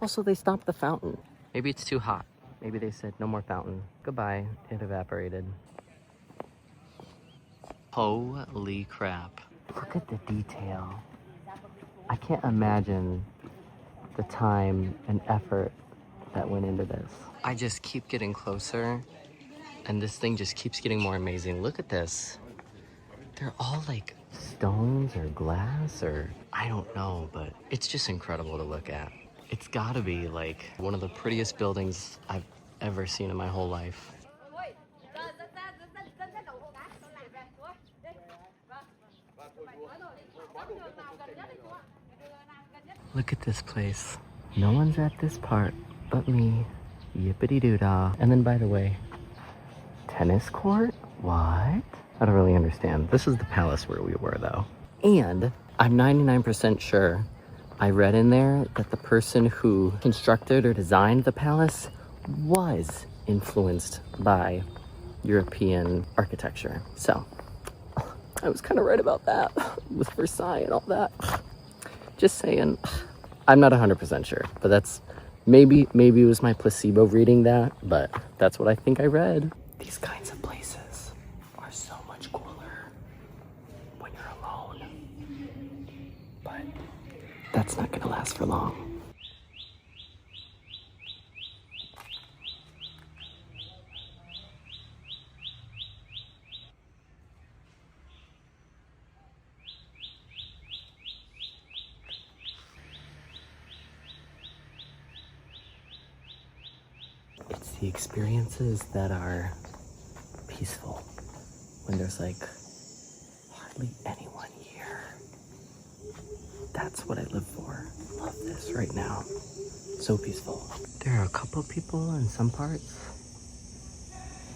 Also, they stopped the fountain. Maybe it's too hot. Maybe they said no more fountain. Goodbye. It evaporated. Holy crap. Look at the detail. I can't imagine the time and effort that went into this. I just keep getting closer and this thing just keeps getting more amazing. Look at this. They're all like stones or glass or I don't know, but it's just incredible to look at. It's gotta be like one of the prettiest buildings I've ever seen in my whole life. Look at this place. No one's at this part but me. Yippity doo dah. And then by the way, tennis court? What? I don't really understand. This is the palace where we were though. And I'm 99% sure I read in there that the person who constructed or designed the palace was influenced by European architecture. So I was kind of right about that with Versailles and all that. Just saying. I'm not 100% sure, but that's maybe it was my placebo reading that, but that's what I think I read. These kinds of places are so much cooler when you're alone, but that's not gonna last for long. It's the experiences that are peaceful when there's like hardly anyone here. That's what I live for. Love this right now. So peaceful. There are a couple people in some parts,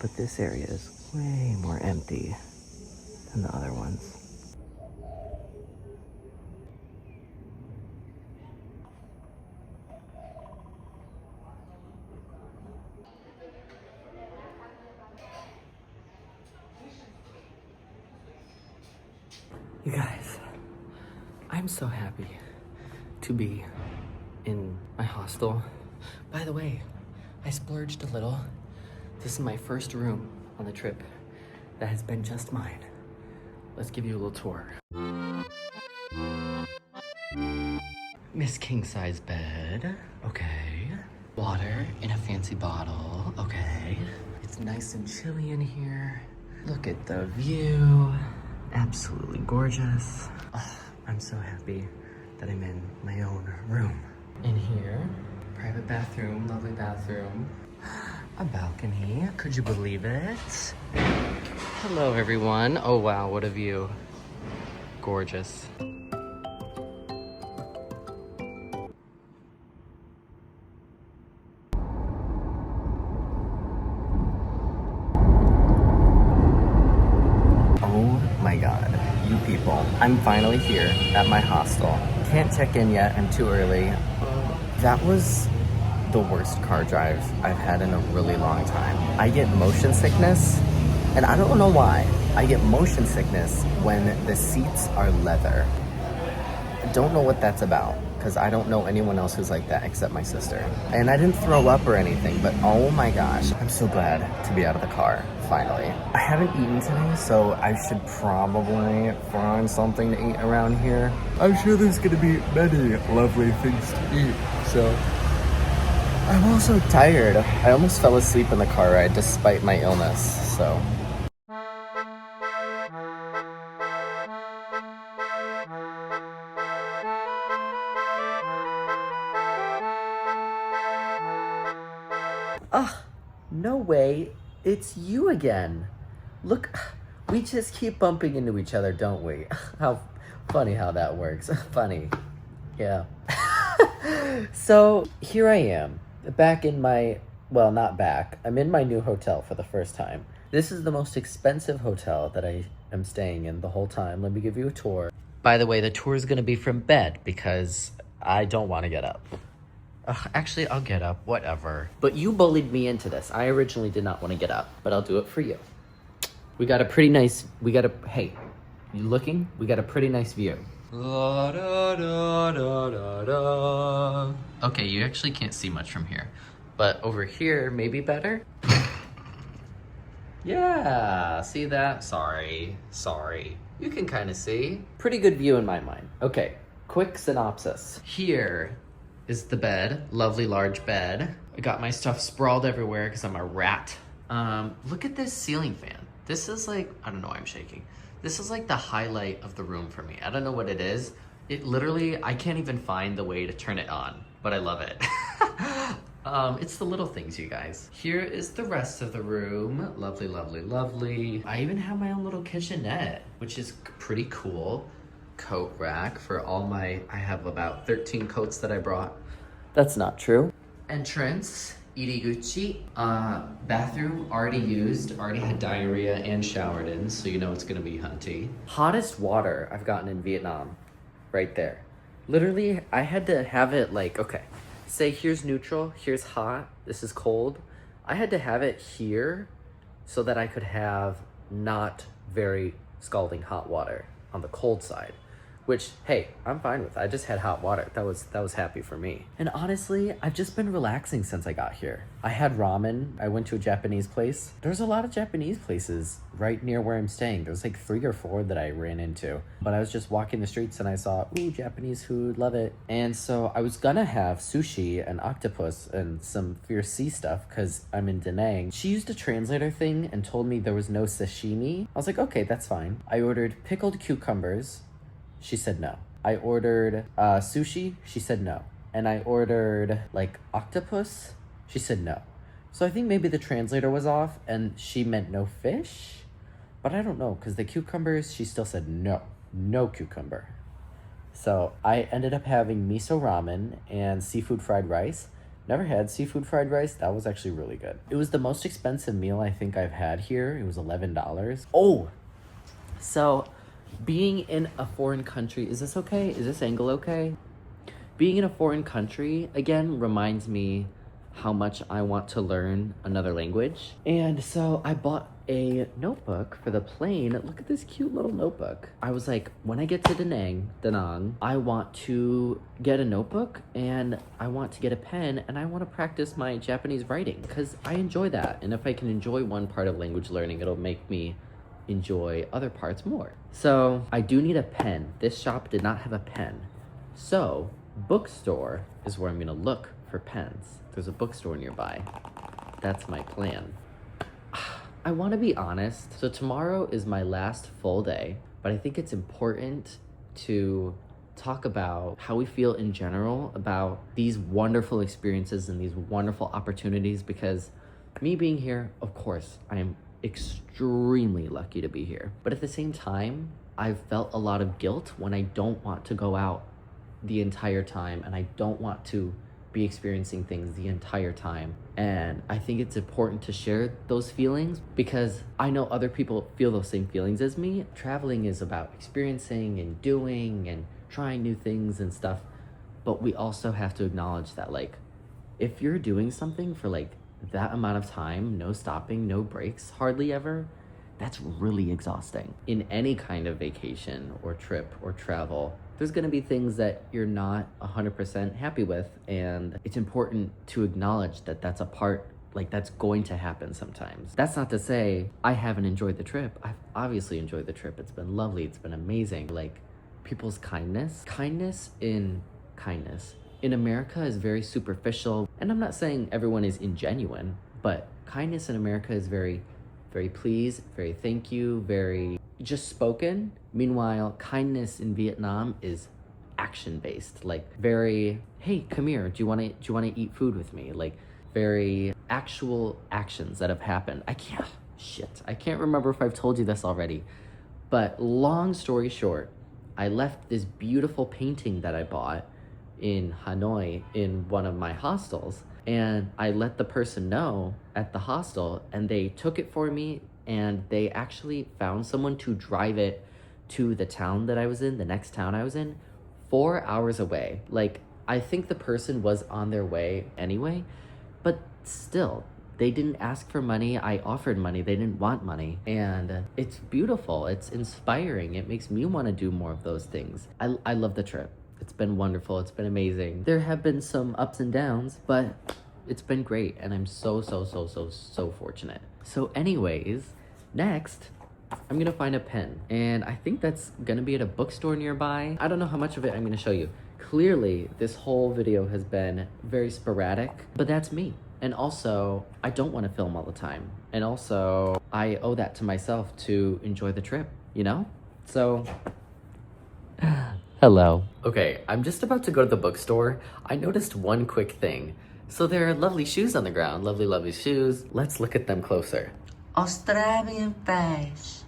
but this area is way more empty than the other ones. You guys, I'm so happy to be in my hostel. By the way, I splurged a little. This is my first room on the trip that has been just mine. Let's give you a little tour. Miss King size bed, okay. Water in a fancy bottle, okay. It's nice and chilly in here. Look at the view. Absolutely gorgeous. Oh, I'm so happy that I'm in my own room. In here, private bathroom, lovely bathroom. A balcony, could you believe it? Hello everyone. Oh wow, what a view. Gorgeous. My God, you people. I'm finally here at my hostel. Can't check in yet, I'm too early. That was the worst car drive I've had in a really long time. I get motion sickness, and I don't know why. I get motion sickness when the seats are leather. I don't know what that's about, because I don't know anyone else who's like that except my sister. And I didn't throw up or anything, but oh my gosh, I'm so glad to be out of the car, finally. I haven't eaten today, so I should probably find something to eat around here. I'm sure there's gonna be many lovely things to eat, so. I'm also tired. I almost fell asleep in the car ride despite my illness, so. Ah, no way. It's you again. Look, we just keep bumping into each other, don't we? How funny how that works. Funny. Yeah. So here I am, back in my, well, not back. I'm in my new hotel for the first time. This is the most expensive hotel that I am staying in the whole time. Let me give you a tour. By the way, the tour is gonna be from bed because I don't want to get up. Actually, I'll get up, whatever. But you bullied me into this. I originally did not want to get up, but I'll do it for you. We got a pretty nice, hey, you looking? We got a pretty nice view. La, da, da, da, da, da. Okay, you actually can't see much from here, but over here, maybe better? Yeah, see that? Sorry. You can kind of see. Pretty good view in my mind. Okay, quick synopsis. Here is the bed, lovely large bed. I got my stuff sprawled everywhere because I'm a rat. Look at this ceiling fan. This is like, I don't know why I'm shaking. This is like the highlight of the room for me. I don't know what it is. It literally, I can't even find the way to turn it on, but I love it. It's the little things, you guys. Here is the rest of the room. Lovely. I even have my own little kitchenette, which is pretty cool. Coat rack for all my, I have about 13 coats that I brought. That's not true. Entrance, Iriguchi. Bathroom already used, already had diarrhea and showered in, so you know it's gonna be hunty. Hottest water I've gotten in Vietnam, right there. Literally, I had to have it like, okay, say here's neutral, here's hot, this is cold. I had to have it here so that I could have not very scalding hot water on the cold side. Which, hey, I'm fine with. I just had hot water. That was happy for me. And honestly, I've just been relaxing since I got here. I had ramen. I went to a Japanese place. There's a lot of Japanese places right near where I'm staying. There's like 3 or 4 that I ran into. But I was just walking the streets and I saw, ooh, Japanese food, love it. And so I was gonna have sushi and octopus and some fierce sea stuff because I'm in Da Nang. She used a translator thing and told me there was no sashimi. I was like, okay, that's fine. I ordered pickled cucumbers. She said no. I ordered sushi. She said no. And I ordered like octopus. She said no. So I think maybe the translator was off and she meant no fish. But I don't know because the cucumbers, she still said no. No cucumber. So I ended up having miso ramen and seafood fried rice. Never had seafood fried rice. That was actually really good. It was the most expensive meal I think I've had here. It was $11. Oh, so being in a foreign country, is this okay? Is this angle okay? Being in a foreign country, again, reminds me how much I want to learn another language. And so I bought a notebook for the plane. Look at this cute little notebook. I was like, when I get to Da Nang, I want to get a notebook and I want to get a pen and I want to practice my Japanese writing because I enjoy that. And if I can enjoy one part of language learning, it'll make me enjoy other parts more. So I do need a pen. This shop did not have a pen. So bookstore is where I'm gonna look for pens. There's a bookstore nearby. That's my plan. I wanna be honest. So tomorrow is my last full day, but I think it's important to talk about how we feel in general about these wonderful experiences and these wonderful opportunities because me being here, of course, I am extremely lucky to be here. But at the same time, I've felt a lot of guilt when I don't want to go out the entire time and I don't want to be experiencing things the entire time. And I think it's important to share those feelings because I know other people feel those same feelings as me. Traveling is about experiencing and doing and trying new things and stuff. But we also have to acknowledge that like, if you're doing something for like that amount of time, no stopping, no breaks, hardly ever, that's really exhausting. In any kind of vacation or trip or travel, there's gonna be things that you're not 100% happy with, and it's important to acknowledge that that's a part, like that's going to happen sometimes. That's not to say I haven't enjoyed the trip. I've obviously enjoyed the trip. It's been lovely, it's been amazing. Like people's kindness in America is very superficial. And I'm not saying everyone is ingenuine, but kindness in America is very, very please, very thank you, very just spoken. Meanwhile, kindness in Vietnam is action-based, like very, hey, come here, do you want to eat food with me? Like very actual actions that have happened. I can't remember if I've told you this already, but long story short, I left this beautiful painting that I bought in Hanoi in one of my hostels, and I let the person know at the hostel and they took it for me and they actually found someone to drive it to the town that I was in, the next town I was in, 4 hours away. Like, I think the person was on their way anyway, but still, they didn't ask for money. I offered money. They didn't want money. And it's beautiful. It's inspiring. It makes me want to do more of those things. I love the trip. It's been wonderful. It's been amazing. There have been some ups and downs, but It's been great, and I'm so fortunate. So anyways, next, I'm gonna find a pen, and I think that's gonna be at a bookstore nearby. I don't know how much of it I'm gonna show you. Clearly, this whole video has been very sporadic, but that's me. And also, I don't want to film all the time. And also, I owe that to myself to enjoy the trip, you know? So, hello. Okay, I'm just about to go to the bookstore. I noticed one quick thing. So there are lovely shoes on the ground, lovely shoes. Let's look at them closer. Australian Fetch.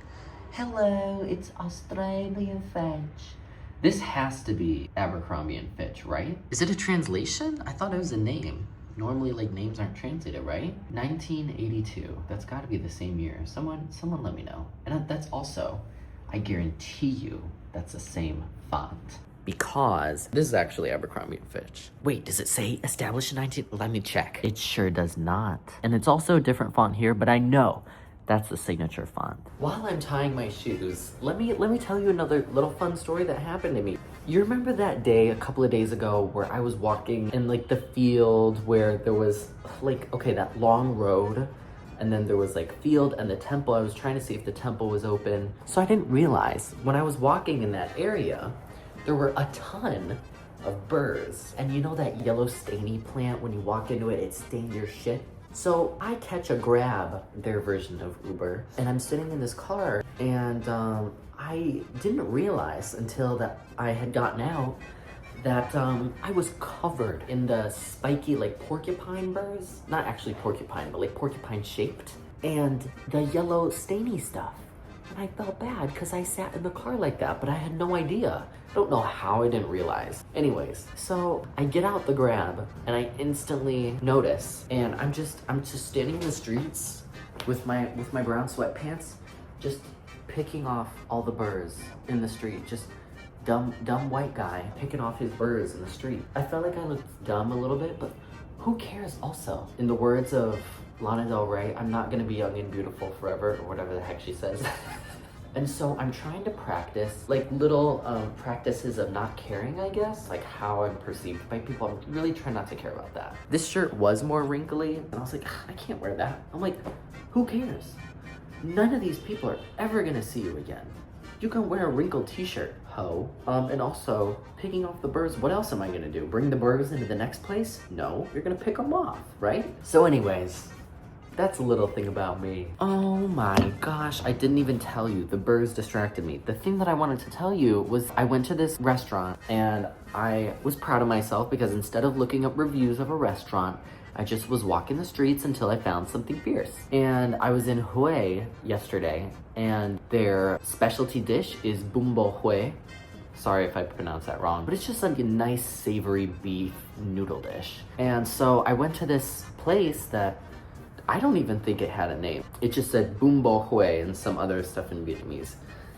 Hello, it's Australian Fetch. This has to be Abercrombie and Fitch, right? Is it a translation? I thought it was a name. Normally, like, names aren't translated, right? 1982. That's got to be the same year. Someone let me know. And that's also, I guarantee you, that's the same font. Because this is actually Abercrombie & Fitch. Wait, does it say established in 19... Let me check. It sure does not. And it's also a different font here, but I know that's the signature font. While I'm tying my shoes, let me tell you another little fun story that happened to me. You remember that day a couple of days ago where I was walking in like the field where there was like, okay, that long road, and then there was like field and the temple. I was trying to see if the temple was open. So I didn't realize when I was walking in that area, there were a ton of burrs. And you know that yellow stainy plant, when you walk into it, it stains your shit? So I catch a Grab, their version of Uber, and I'm sitting in this car, and I didn't realize until that I had gotten out that I was covered in the spiky, like, porcupine burrs. Not actually porcupine, but like porcupine shaped. And the yellow stainy stuff. And I felt bad because I sat in the car like that, but I had no idea. I don't know how I didn't realize. Anyways, so I get out the Grab and I instantly notice, and I'm just standing in the streets with my brown sweatpants, just picking off all the burrs in the street. Just dumb white guy picking off his burrs in the street. I felt like I looked dumb a little bit, but who cares also? In the words of Lana Del Rey, I'm not gonna be young and beautiful forever, or whatever the heck she says. And so I'm trying to practice, like, little practices of not caring, I guess, like how I'm perceived by people. I'm really trying not to care about that. This shirt was more wrinkly, and I was like, I can't wear that. I'm like, who cares? None of these people are ever gonna see you again. You can wear a wrinkled t-shirt, ho. And also, picking off the burrs, what else am I gonna do? Bring the burrs into the next place? No, you're gonna pick them off, right? So anyways, that's a little thing about me. Oh my gosh, I didn't even tell you. The burrs distracted me. The thing that I wanted to tell you was I went to this restaurant and I was proud of myself because instead of looking up reviews of a restaurant, I just was walking the streets until I found something fierce. And I was in Hue yesterday, and their specialty dish is bumbo hue. Sorry if I pronounced that wrong, but it's just like a nice savory beef noodle dish. And so I went to this place that I don't even think it had a name. It just said bumbo hue and some other stuff in Vietnamese.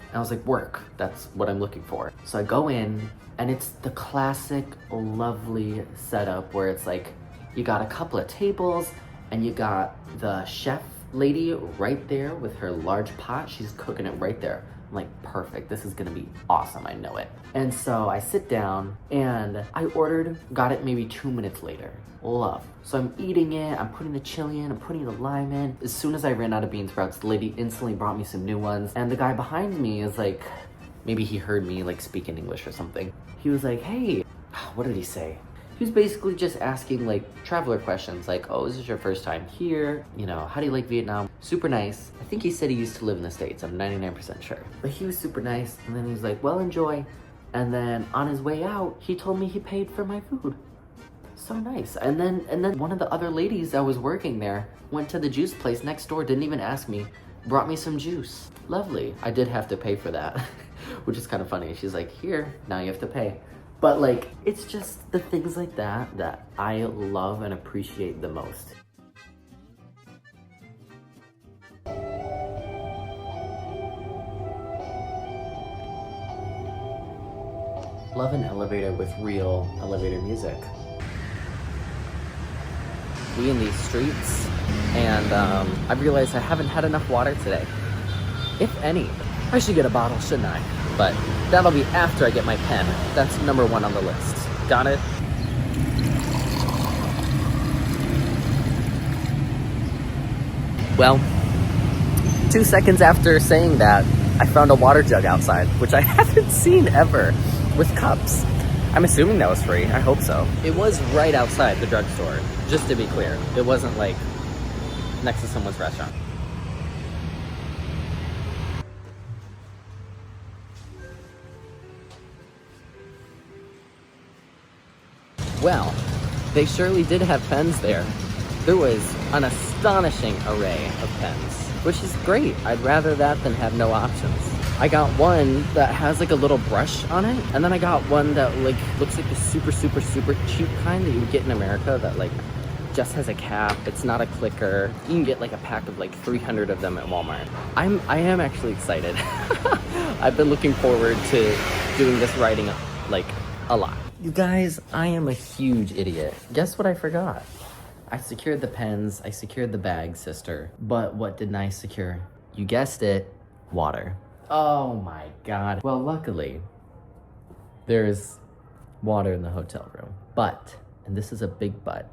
And I was like, work, that's what I'm looking for. So I go in, and it's the classic lovely setup where it's like, you got a couple of tables, and you got the chef lady right there with her large pot. She's cooking it right there. I'm like, perfect, this is gonna be awesome, I know it. And so I sit down, and I ordered, got it maybe 2 minutes later. Love. So I'm eating it, I'm putting the chili in, I'm putting the lime in. As soon as I ran out of bean sprouts, the lady instantly brought me some new ones. And the guy behind me is like, maybe he heard me like speak in English or something. He was like, hey, what did he say? He was basically just asking like traveler questions like, oh, is this your first time here? You know, how do you like Vietnam? Super nice. I think he said he used to live in the States, I'm 99% sure. But he was super nice, and then he's like, well, enjoy. And then on his way out, he told me he paid for my food. So nice. And then one of the other ladies that was working there went to the juice place next door, didn't even ask me, brought me some juice. Lovely. I did have to pay for that, which is kind of funny. She's like, here, now you have to pay. But like, it's just the things like that that I love and appreciate the most. Love an elevator with real elevator music. We in these streets, and I've realized I haven't had enough water today. If any. I should get a bottle, shouldn't I? But that'll be after I get my pen. That's number 1 on the list. Got it? Well, 2 seconds after saying that, I found a water jug outside, which I haven't seen ever, with cups. I'm assuming that was free. I hope so. It was right outside the drugstore, just to be clear. It wasn't like next to someone's restaurant. Well, they surely did have pens there. There was an astonishing array of pens, which is great. I'd rather that than have no options. I got one that has like a little brush on it, and then I got one that like looks like the super cheap kind that you would get in America that like just has a cap. It's not a clicker. You can get like a pack of like 300 of them at Walmart. I am actually excited. I've been looking forward to doing this writing like a lot. You guys, I am a huge idiot. Guess what I forgot? I secured the pens, I secured the bag, sister. But what didn't I secure? You guessed it, water. Oh my God. Well, luckily, there's water in the hotel room. But, and this is a big but,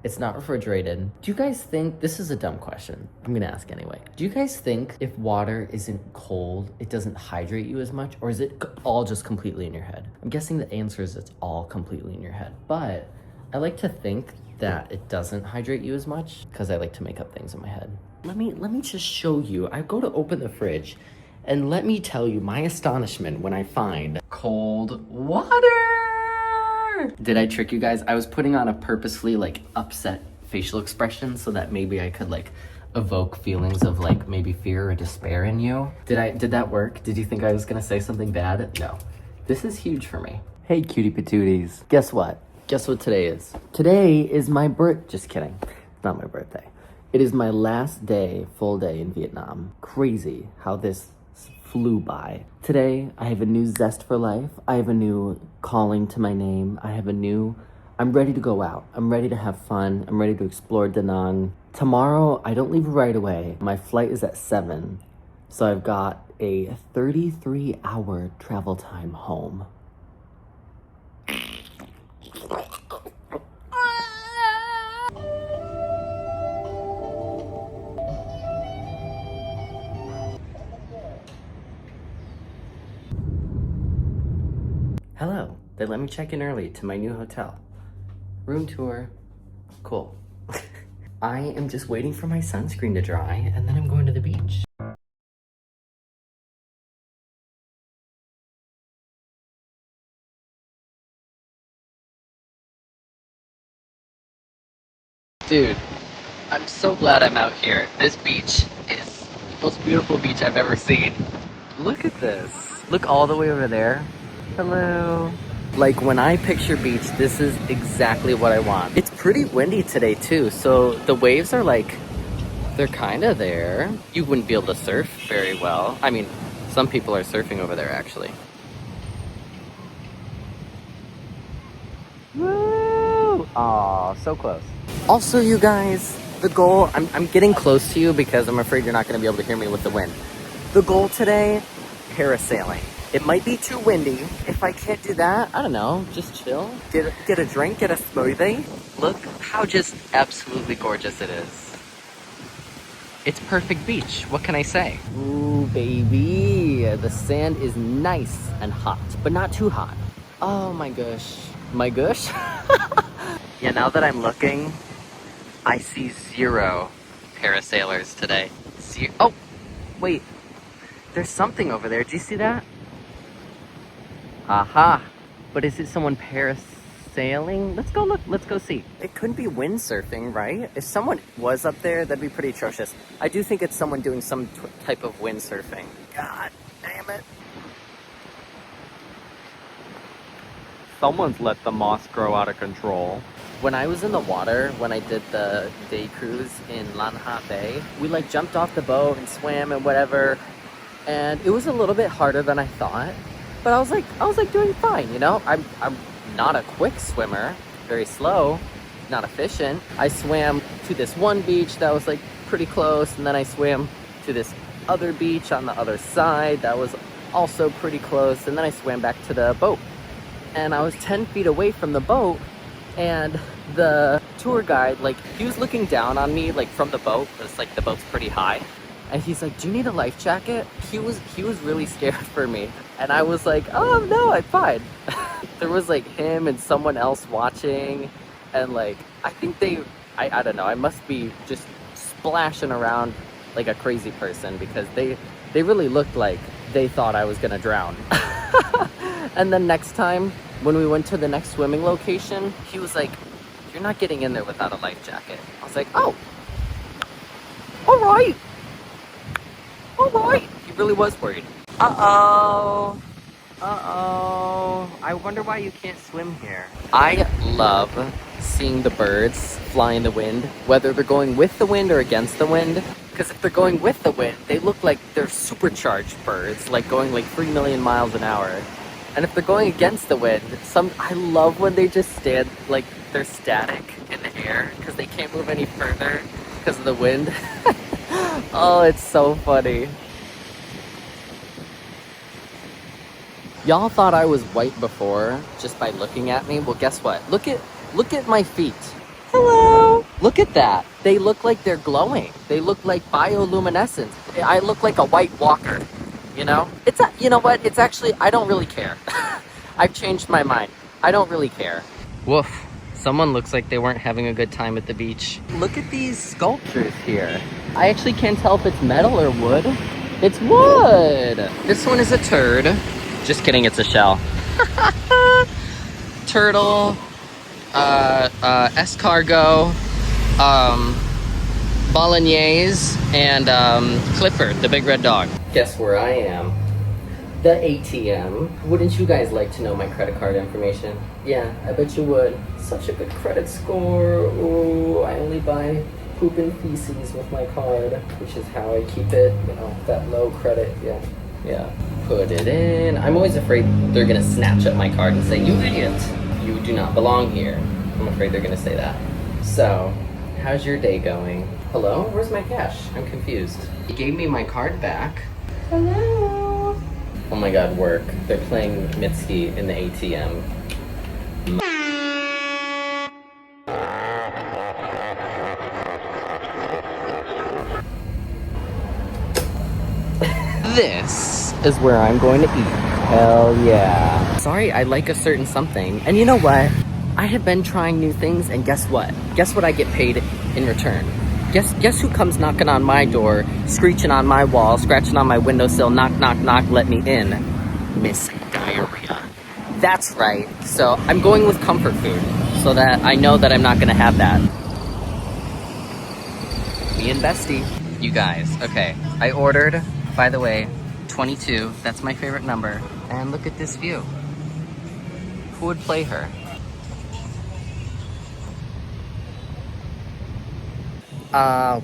it's not refrigerated. Do you guys think, this is a dumb question, I'm gonna ask anyway. Do you guys think if water isn't cold, it doesn't hydrate you as much? Or is it all just completely in your head? I'm guessing the answer is it's all completely in your head. But I like to think that it doesn't hydrate you as much because I like to make up things in my head. Let me just show you. I go to open the fridge and let me tell you my astonishment when I find cold water. Did I trick you guys? I was putting on a purposefully like upset facial expression so that maybe I could like evoke feelings of like maybe fear or despair in you. Did that work? Did you think I was gonna say something bad? No. This is huge for me. Hey cutie patooties. Guess what? Guess what today is? Today is my just kidding. It's not my birthday. It is my last day, full day in Vietnam. Crazy how this flew by. Today, I have a new zest for life. I have a new calling to my name. I'm ready to go out. I'm ready to have fun. I'm ready to explore Da Nang. Tomorrow, I don't leave right away. My flight is at 7. So I've got a 33-hour travel time home. Hello, they let me check in early to my new hotel. Room tour, cool. I am just waiting for my sunscreen to dry and then I'm going to the beach. Dude, I'm so glad I'm out here. This beach is the most beautiful beach I've ever seen. Look at this. Look all the way over there. Hello. Like when I picture beach, this is exactly what I want. It's pretty windy today too, so the waves are like, they're kind of there. You wouldn't be able to surf very well. I mean, some people are surfing over there actually. Woo! Aw, so close. Also, you guys, the goal, I'm getting close to you because I'm afraid you're not going to be able to hear me with the wind. The goal today, parasailing. It might be too windy. If I can't do that, I don't know, just chill. Get a drink, get a smoothie. Look how just absolutely gorgeous it is. It's perfect beach, what can I say? Ooh, baby, the sand is nice and hot, but not too hot. Oh my gosh. My gosh? Yeah, now that I'm looking, I see 0 parasailers today. Oh, wait. There's something over there. Do you see that? Aha. But is it someone parasailing? Let's go look. Let's go see. It couldn't be windsurfing, right? If someone was up there, that'd be pretty atrocious. I do think it's someone doing some type of windsurfing. God damn it. Someone's let the moss grow out of control. When I was in the water, when I did the day cruise in Lan Ha Bay, we like jumped off the boat and swam and whatever. And it was a little bit harder than I thought. But I was like doing fine, you know? I'm not a quick swimmer, very slow, not efficient. I swam to this one beach that was like pretty close, and then I swam to this other beach on the other side that was also pretty close, and then I swam back to the boat. And I was 10 feet away from the boat, and the tour guide, like, he was looking down on me, like, from the boat, because, like, the boat's pretty high. And he's like, do you need a life jacket? He was really scared for me. And I was like, oh, no, I'm fine. There was, like, him and someone else watching. And, like, I think I don't know, I must be just splashing around like a crazy person, because they really looked like they thought I was gonna drown. And then next time, when we went to the next swimming location, he was like, you're not getting in there without a life jacket. I was like, oh, all right. He really was worried. Uh-oh. I wonder why you can't swim here. I love seeing the birds fly in the wind, whether they're going with the wind or against the wind. Because if they're going with the wind, they look like they're supercharged birds, like going like 3 million miles an hour. And if they're going against the wind, I love when they just stand, like, they're static in the air because they can't move any further because of the wind. Oh, it's so funny. Y'all thought I was white before just by looking at me. Well, guess what? Look at my feet. Hello. Look at that. They look like they're glowing. They look like bioluminescence. I look like a white walker. You know? You know what? It's actually, I don't really care. I've changed my mind. I don't really care. Woof. Someone looks like they weren't having a good time at the beach. Look at these sculptures here. I actually can't tell if it's metal or wood. It's wood. This one is a turd. Just kidding, it's a shell. Turtle, escargot, bolognese, and Clifford, the big red dog. Guess where I am? The ATM. Wouldn't you guys like to know my credit card information? Yeah, I bet you would. Such a good credit score. Ooh, I only buy poop and feces with my card, which is how I keep it, you know, that low credit, yeah. Put it in. I'm always afraid they're gonna snatch up my card and say, you idiot, you do not belong here. I'm afraid they're gonna say that. So, how's your day going? Hello? Where's my cash? I'm confused. He gave me my card back. Hello? Oh my god, work. They're playing Mitski in the ATM. This is where I'm going to eat. Hell yeah. Sorry, I like a certain something. And you know what? I have been trying new things, and guess what? Guess what I get paid in return? Guess who comes knocking on my door, screeching on my wall, scratching on my windowsill, knock, knock, knock, let me in? Miss Diarrhea. That's right. So I'm going with comfort food, so that I know that I'm not gonna have that. Me and Bestie. You guys, okay. I ordered, by the way, 22. That's my favorite number. And look at this view. Who would play her?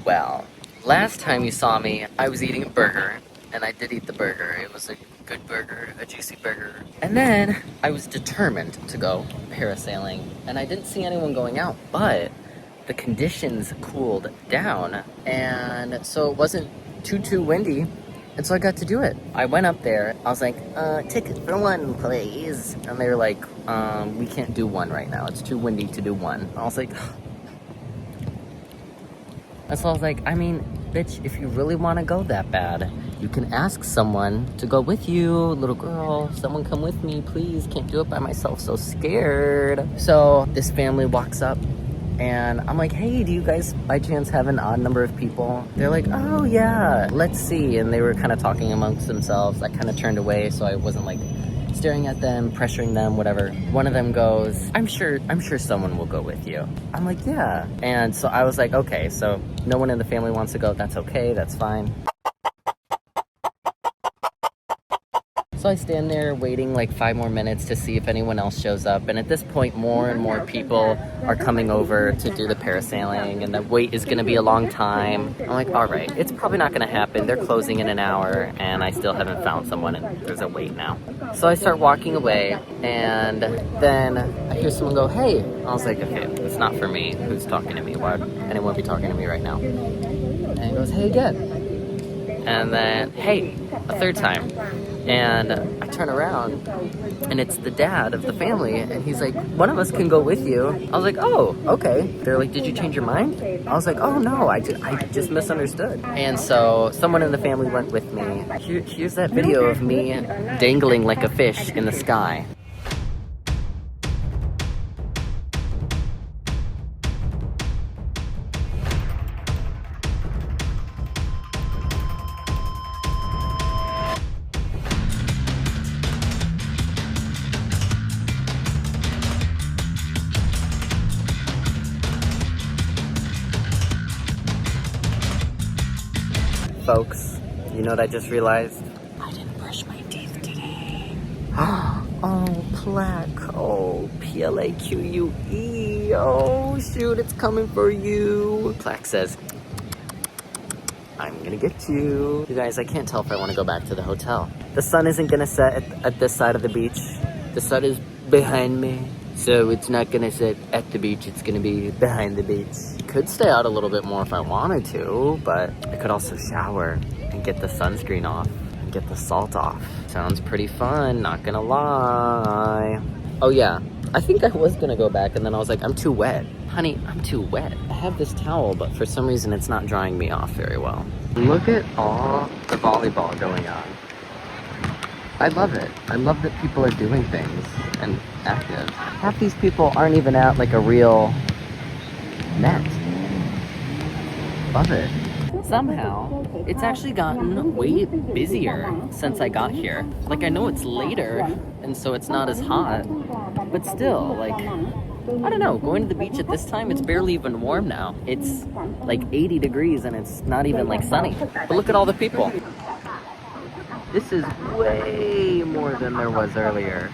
Well, last time you saw me, I was eating a burger, and I did eat the burger. It was a good burger, a juicy burger. And then I was determined to go parasailing, and I didn't see anyone going out, but the conditions cooled down, and so it wasn't too windy, and so I got to do it. I went up there, I was like, ticket for one, please. And they were like, we can't do one right now. It's too windy to do one. I was like, and so I was like, I mean, bitch, if you really want to go that bad, you can ask someone to go with you. Little girl, someone come with me, please. Can't do it by myself, so scared. So this family walks up, and I'm like, hey, do you guys by chance have an odd number of people? They're like, oh yeah, let's see. And they were kind of talking amongst themselves. I kind of turned away, so I wasn't like staring at them, pressuring them, whatever. One of them goes, I'm sure someone will go with you. I'm like, yeah. And so I was like, okay, so no one in the family wants to go. That's okay, that's fine. So I stand there waiting like 5 more minutes to see if anyone else shows up. And at this point, more and more people are coming over to do the parasailing, and the wait is gonna be a long time. I'm like, all right, it's probably not gonna happen. They're closing in an hour, and I still haven't found someone, and there's a wait now. So I start walking away, and then I hear someone go, hey. I was like, okay, it's not for me. Who's talking to me? Why would anyone be talking to me right now? And he goes, hey again. And then, hey, a third time. And I turn around, and it's the dad of the family, and he's like, one of us can go with you. I was like, oh, okay. They're like, did you change your mind? I was like, oh no, I just misunderstood. And so someone in the family went with me. Here's that video of me dangling like a fish in the sky. Folks, you know what I just realized? I didn't brush my teeth today. Oh, plaque. Oh, PLAQUE. Oh, shoot, it's coming for you. Plaque says, I'm gonna get you. You guys, I can't tell if I want to go back to the hotel. The sun isn't gonna set at this side of the beach. The sun is behind me. So it's not gonna sit at the beach, it's gonna be behind the beach. Could stay out a little bit more if I wanted to, but I could also shower and get the sunscreen off and get the salt off. Sounds pretty fun, not gonna lie. Oh yeah, I think I was gonna go back and then I was like, I'm too wet. Honey, I'm too wet. I have this towel, but for some reason it's not drying me off very well. Look at all the volleyball going on. I love it. I love that people are doing things and active. Half these people aren't even at like a real net. Love it. Somehow, it's actually gotten way busier since I got here. Like, I know it's later, and so it's not as hot, but still, like, I don't know, going to the beach at this time, it's barely even warm now. It's like 80 degrees and it's not even like sunny. But look at all the people. This is way more than there was earlier.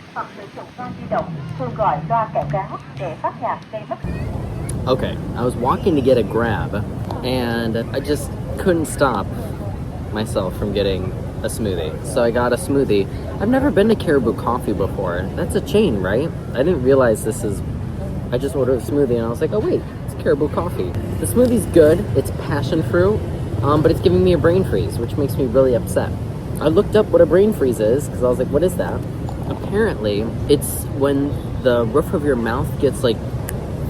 Okay, I was walking to get a grab, and I just couldn't stop myself from getting a smoothie. So I got a smoothie. I've never been to Caribou Coffee before. That's a chain, right? I didn't realize this is... I just ordered a smoothie, and I was like, oh wait, it's Caribou Coffee. The smoothie's good. It's passion fruit, but it's giving me a brain freeze, which makes me really upset. I looked up what a brain freeze is, because I was like, what is that? Apparently, it's when the roof of your mouth gets like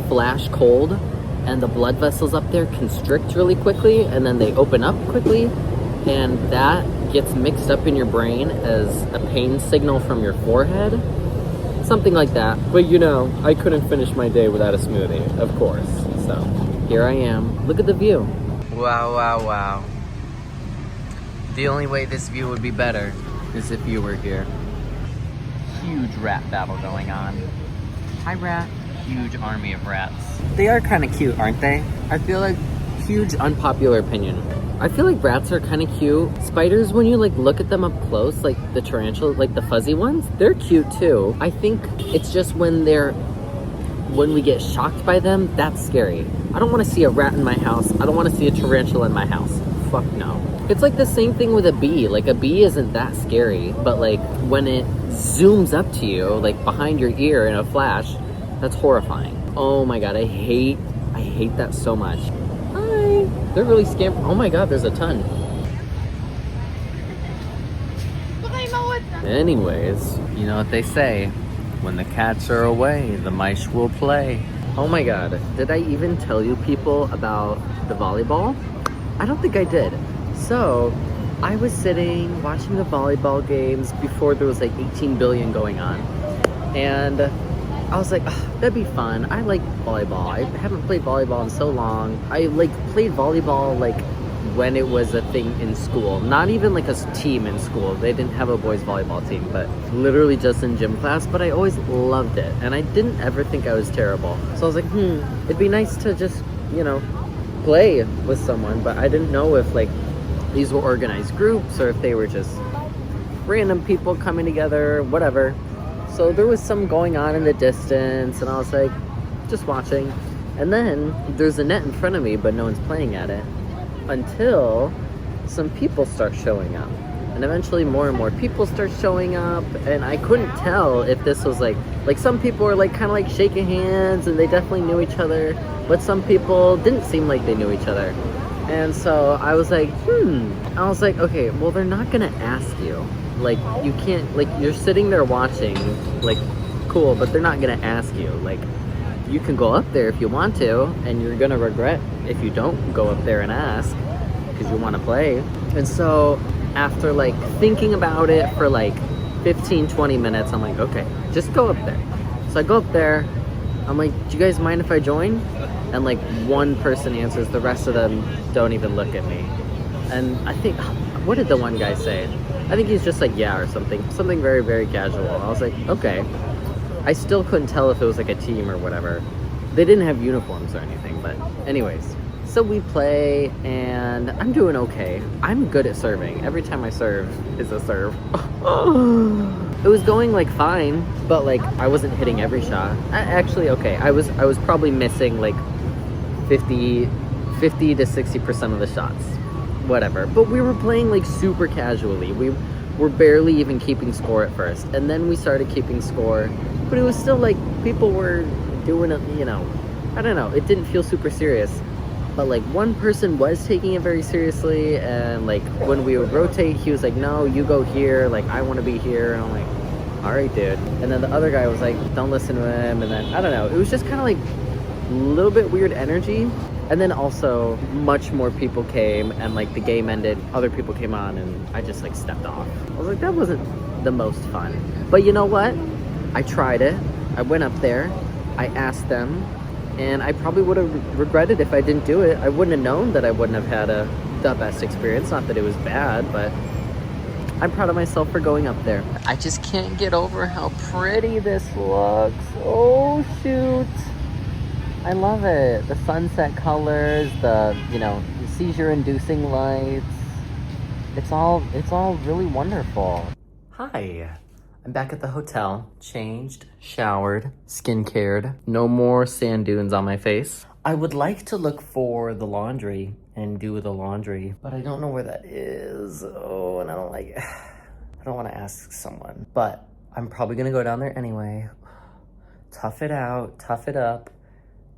flash cold and the blood vessels up there constrict really quickly and then they open up quickly, and that gets mixed up in your brain as a pain signal from your forehead. Something like that. But you know, I couldn't finish my day without a smoothie, of course. So, here I am. Look at the view. Wow, wow, wow. The only way this view would be better is if you were here. Huge rat battle going on. Hi, rat. Huge army of rats. They are kind of cute, aren't they? I feel like, huge unpopular opinion, I feel like rats are kind of cute. Spiders, when you like look at them up close, like the tarantula, like the fuzzy ones, they're cute too. I think it's just when we get shocked by them, that's scary. I don't want to see a rat in my house. I don't want to see a tarantula in my house. Fuck no. It's like the same thing with a bee. Like, a bee isn't that scary, but like when it zooms up to you, like behind your ear in a flash, that's horrifying. Oh my god, I hate that so much. Hi. They're really scam. Oh my god, there's a ton. Anyways, you know what they say, when the cats are away, the mice will play. Oh my god, did I even tell you people about the volleyball? I don't think I did. So, I was sitting watching the volleyball games before there was like 18 billion going on. And I was like, oh, that'd be fun. I like volleyball. I haven't played volleyball in so long. I like played volleyball like when it was a thing in school. Not even like a team in school. They didn't have a boys volleyball team, but literally just in gym class. But I always loved it. And I didn't ever think I was terrible. So I was like, it'd be nice to just, you know, play with someone. But I didn't know if like these were organized groups or if they were just random people coming together, whatever. So there was some going on in the distance, and I was like, just watching. And then there's a net in front of me, but no one's playing at it. Until some people start showing up. And eventually more and more people start showing up, and I couldn't tell if this was like some people were like kind of like shaking hands, and they definitely knew each other, but some people didn't seem like they knew each other. And so I was like, I was like, okay, well, they're not gonna ask you. Like, you can't, like, you're sitting there watching, like, cool, but they're not gonna ask you. Like, you can go up there if you want to, and you're gonna regret if you don't go up there and ask, because you want to play. And so after, like, thinking about it for, like, 15-20 minutes, I'm like, okay, just go up there. So I go up there, I'm like, do you guys mind if I join? And like one person answers, the rest of them don't even look at me. And I think, what did the one guy say? I think he's just like, yeah, or something very, very casual. I was like, okay. I still couldn't tell if it was like a team or whatever. They didn't have uniforms or anything, but anyways. So we play, and I'm doing okay. I'm good at serving. Every time I serve is a serve. It was going like fine, but like I wasn't hitting every shot. Actually, okay, I was probably missing like 50 to 60% of the shots. Whatever. But we were playing like super casually. We were barely even keeping score at first. And then we started keeping score. But it was still like people were doing it, you know. I don't know. It didn't feel super serious. But like one person was taking it very seriously, and like when we would rotate, he was like, no, you go here, like I want to be here. And I'm like, all right, dude. And then the other guy was like, don't listen to him. And then I don't know, it was just kind of like a little bit weird energy. And then also much more people came, and like the game ended, other people came on, and I just like stepped off. I was like, that wasn't the most fun. But you know what, I tried it. I went up there, I asked them, and I probably would have regretted if I didn't do it. I wouldn't have known that I wouldn't have had the best experience. Not that it was bad, but I'm proud of myself for going up there. I just can't get over how pretty this looks. Oh, shoot. I love it. The sunset colors, the, you know, the seizure-inducing lights. It's all really wonderful. Hi. I'm back at the hotel, changed, showered, skin-cared, no more sand dunes on my face. I would like to look for the laundry and do the laundry, but I don't know where that is. Oh, and I don't like it. I don't want to ask someone, but I'm probably gonna go down there anyway. Tough it out, tough it up,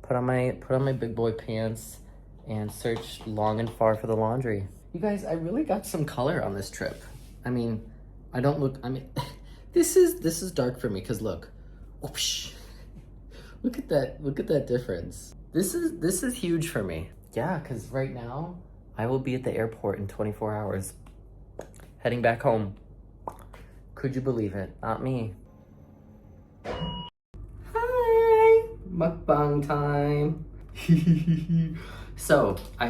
put on my big boy pants, and search long and far for the laundry. You guys, I really got some color on this trip. I mean, This is dark for me, because look. Whoosh. Look at that difference. This is huge for me. Yeah, because right now I will be at the airport in 24 hours. Heading back home. Could you believe it? Not me. Hi! Mukbang time. So, I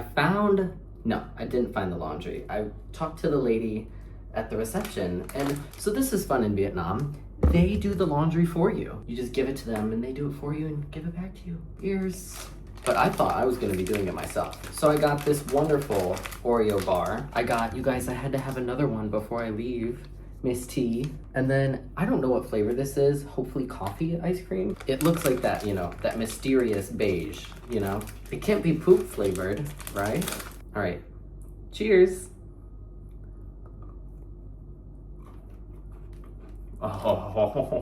didn't find the laundry. I talked to the lady at the reception, and so this is fun in Vietnam. They do the laundry for you. You just give it to them and they do it for you and give it back to you. Here's, but I thought I was gonna be doing it myself. So I got this wonderful Oreo bar. You guys, I had to have another one before I leave. Miss T. And then, I don't know what flavor this is. Hopefully coffee ice cream. It looks like that, you know, that mysterious beige, you know? It can't be poop flavored, right? All right, cheers. Oh,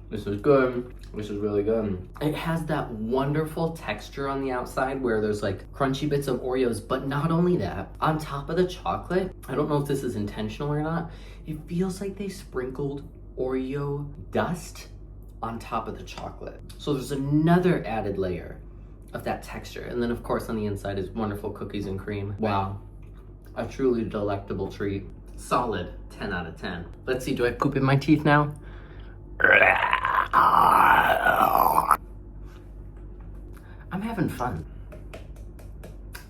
this is good. This is really good. It has that wonderful texture on the outside where there's like crunchy bits of Oreos, but not only that, on top of the chocolate, I don't know if this is intentional or not, it feels like they sprinkled Oreo dust on top of the chocolate. So there's another added layer of that texture. And then of course on the inside is wonderful cookies and cream. Wow, a truly delectable treat. Solid 10 out of 10. Let's see, do I poop in my teeth now? I'm having fun.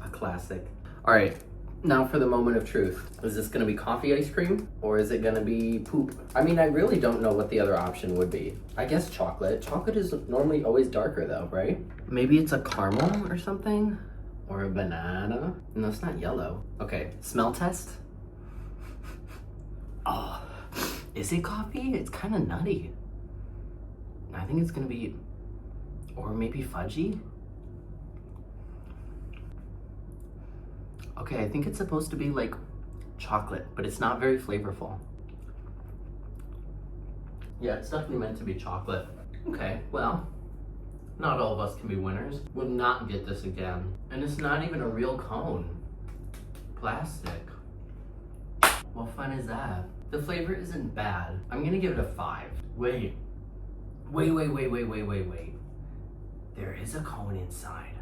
A classic. All right, now for the moment of truth. Is this gonna be coffee ice cream or is it gonna be poop? I mean, I really don't know what the other option would be. I guess chocolate. Chocolate is normally always darker though, right? Maybe it's a caramel or something? Or a banana? No, it's not yellow. Okay, smell test. Oh, is it coffee? It's kind of nutty. I think it's gonna be, or maybe fudgy. Okay, I think it's supposed to be like chocolate, but it's not very flavorful. Yeah, it's definitely meant to be chocolate. Okay, well, Not all of us can be winners. Will not get this again. And it's not even a real cone. Plastic. What fun is that? The flavor isn't bad. I'm gonna give it a 5. Wait. There is a cone inside.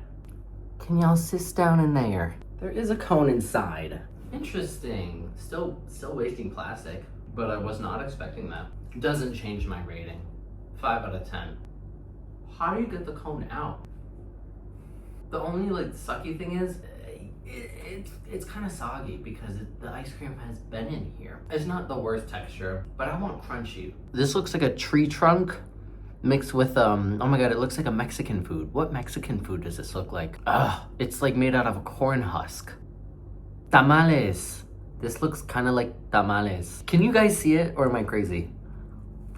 Can y'all sit down in there? There is a cone inside. Interesting. Still wasting plastic, but I was not expecting that. Doesn't change my rating. 5 out of 10. How do you get the cone out? The only like sucky thing is it's kind of soggy because the ice cream has been in here. It's not the worst texture, but I want crunchy. This looks like a tree trunk mixed with oh my god, it looks like a Mexican food. What Mexican food does this look like? Ugh, it's like made out of a corn husk. Tamales. This looks kind of like tamales. Can you guys see it, or am I crazy?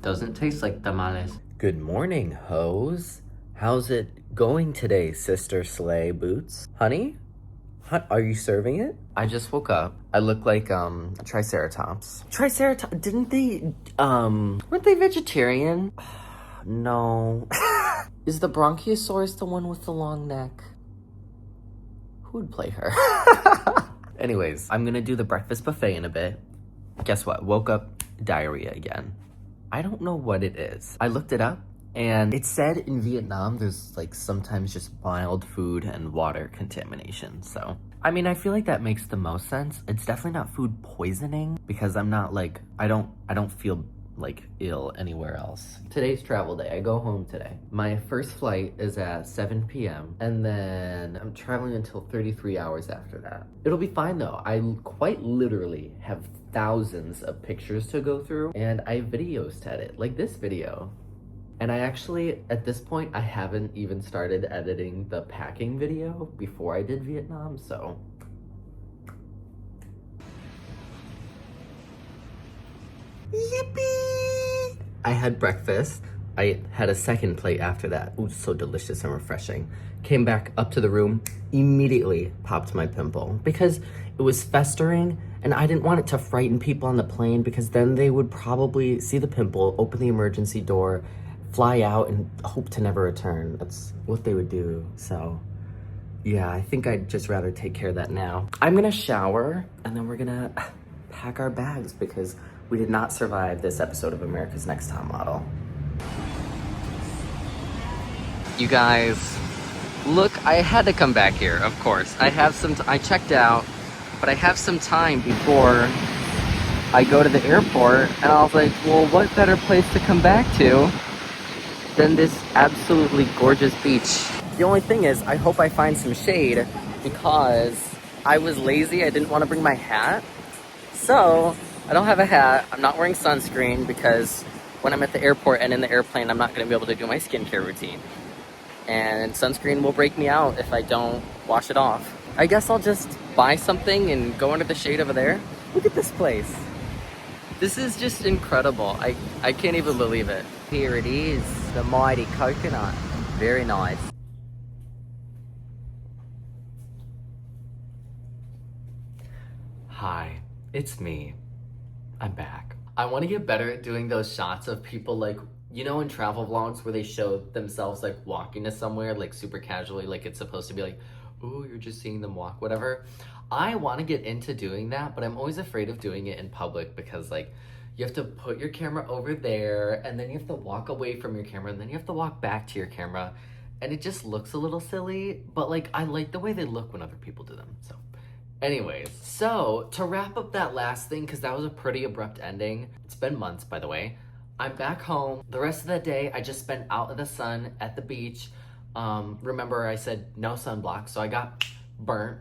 Doesn't taste like tamales. Good morning, hoes. How's it going today, Sister Slay Boots? Honey? Are you serving it? I just woke up. I look like a Triceratops. Triceratops? Didn't they weren't they vegetarian? No. Is the Bronchiosaurus the one with the long neck? Who would play her? Anyways, I'm gonna do the breakfast buffet in a bit. Guess what? Woke up, diarrhea again. I don't know what it is. I looked it up and it said in Vietnam there's like sometimes just mild food and water contamination. So, I mean, I feel like that makes the most sense. It's definitely not food poisoning because I'm not like, I don't feel like ill anywhere else. Today's travel day. I go home today. My first flight is at 7 p.m. and then I'm traveling until 33 hours after that. It'll be fine though. I quite literally have thousands of pictures to go through and I have videos to edit, like this video. And I actually, at this point, I haven't even started editing the packing video before I did Vietnam, so. Yippee! I had breakfast. I had a second plate after that. Ooh, so delicious and refreshing. Came back up to the room, immediately popped my pimple because it was festering and I didn't want it to frighten people on the plane because then they would probably see the pimple, open the emergency door, fly out and hope to never return. That's what they would do. So yeah, I think I'd just rather take care of that now. I'm gonna shower and then we're gonna pack our bags because we did not survive this episode of America's Next Top Model. You guys, look, I had to come back here, of course. I checked out, but I have some time before I go to the airport and I was like, well, what better place to come back to than this absolutely gorgeous beach. The only thing is, I hope I find some shade because I was lazy. I didn't want to bring my hat. So I don't have a hat. I'm not wearing sunscreen because when I'm at the airport and in the airplane, I'm not going to be able to do my skincare routine. And sunscreen will break me out if I don't wash it off. I guess I'll just buy something and go under the shade over there. Look at this place. This is just incredible. I can't even believe it. Here it is, the mighty coconut. Very nice. Hi, it's me. I'm back. I want to get better at doing those shots of people like, you know, in travel vlogs where they show themselves like walking to somewhere like super casually, like it's supposed to be like, ooh, you're just seeing them walk, whatever. I want to get into doing that, but I'm always afraid of doing it in public because like, you have to put your camera over there and then you have to walk away from your camera and then you have to walk back to your camera and it just looks a little silly, but like I like the way they look when other people do them. So anyways, so to wrap up that last thing, because that was a pretty abrupt ending. It's been months, by the way. I'm back home. The rest of the day I just spent out in the sun at the beach. Remember I said no sunblock, so I got burnt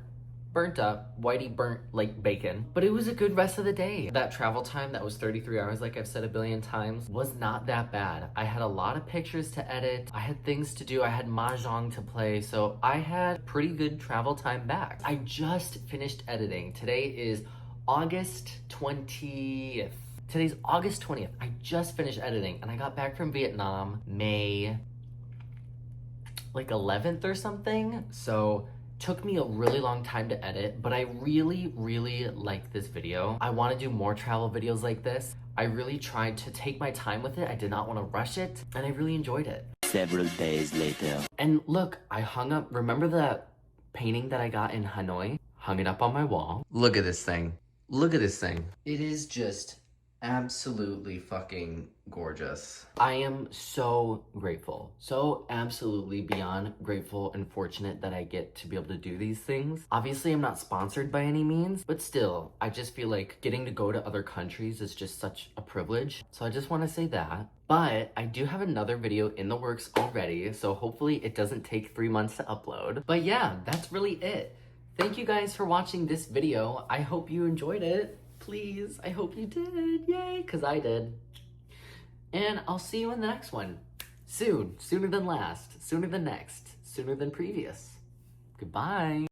up, whitey burnt like bacon. But it was a good rest of the day. That travel time that was 33 hours, like I've said a billion times, was not that bad. I had a lot of pictures to edit. I had things to do. I had mahjong to play. So I had pretty good travel time back. I just finished editing. Today is August 20th. Today's August 20th. I just finished editing and I got back from Vietnam May like 11th or something. So took me a really long time to edit, but I really like this video. I want to do more travel videos like this. I really tried to take my time with it. I did not want to rush it, and I really enjoyed it. Several days later. And look, I hung up, remember that painting that I got in Hanoi? Hung it up on my wall. Look at this thing. Look at this thing. It is just absolutely fucking gorgeous. I am so grateful. So absolutely beyond grateful and fortunate that I get to be able to do these things. Obviously, I'm not sponsored by any means, but still, I just feel like getting to go to other countries is just such a privilege. So I just want to say that. But I do have another video in the works already, so hopefully it doesn't take 3 months to upload. But yeah, that's really it. Thank you guys for watching this video. I hope you enjoyed it. Please, I hope you did. Yay, because I did. And I'll see you in the next one. Soon. Sooner than last. Sooner than next. Sooner than previous. Goodbye.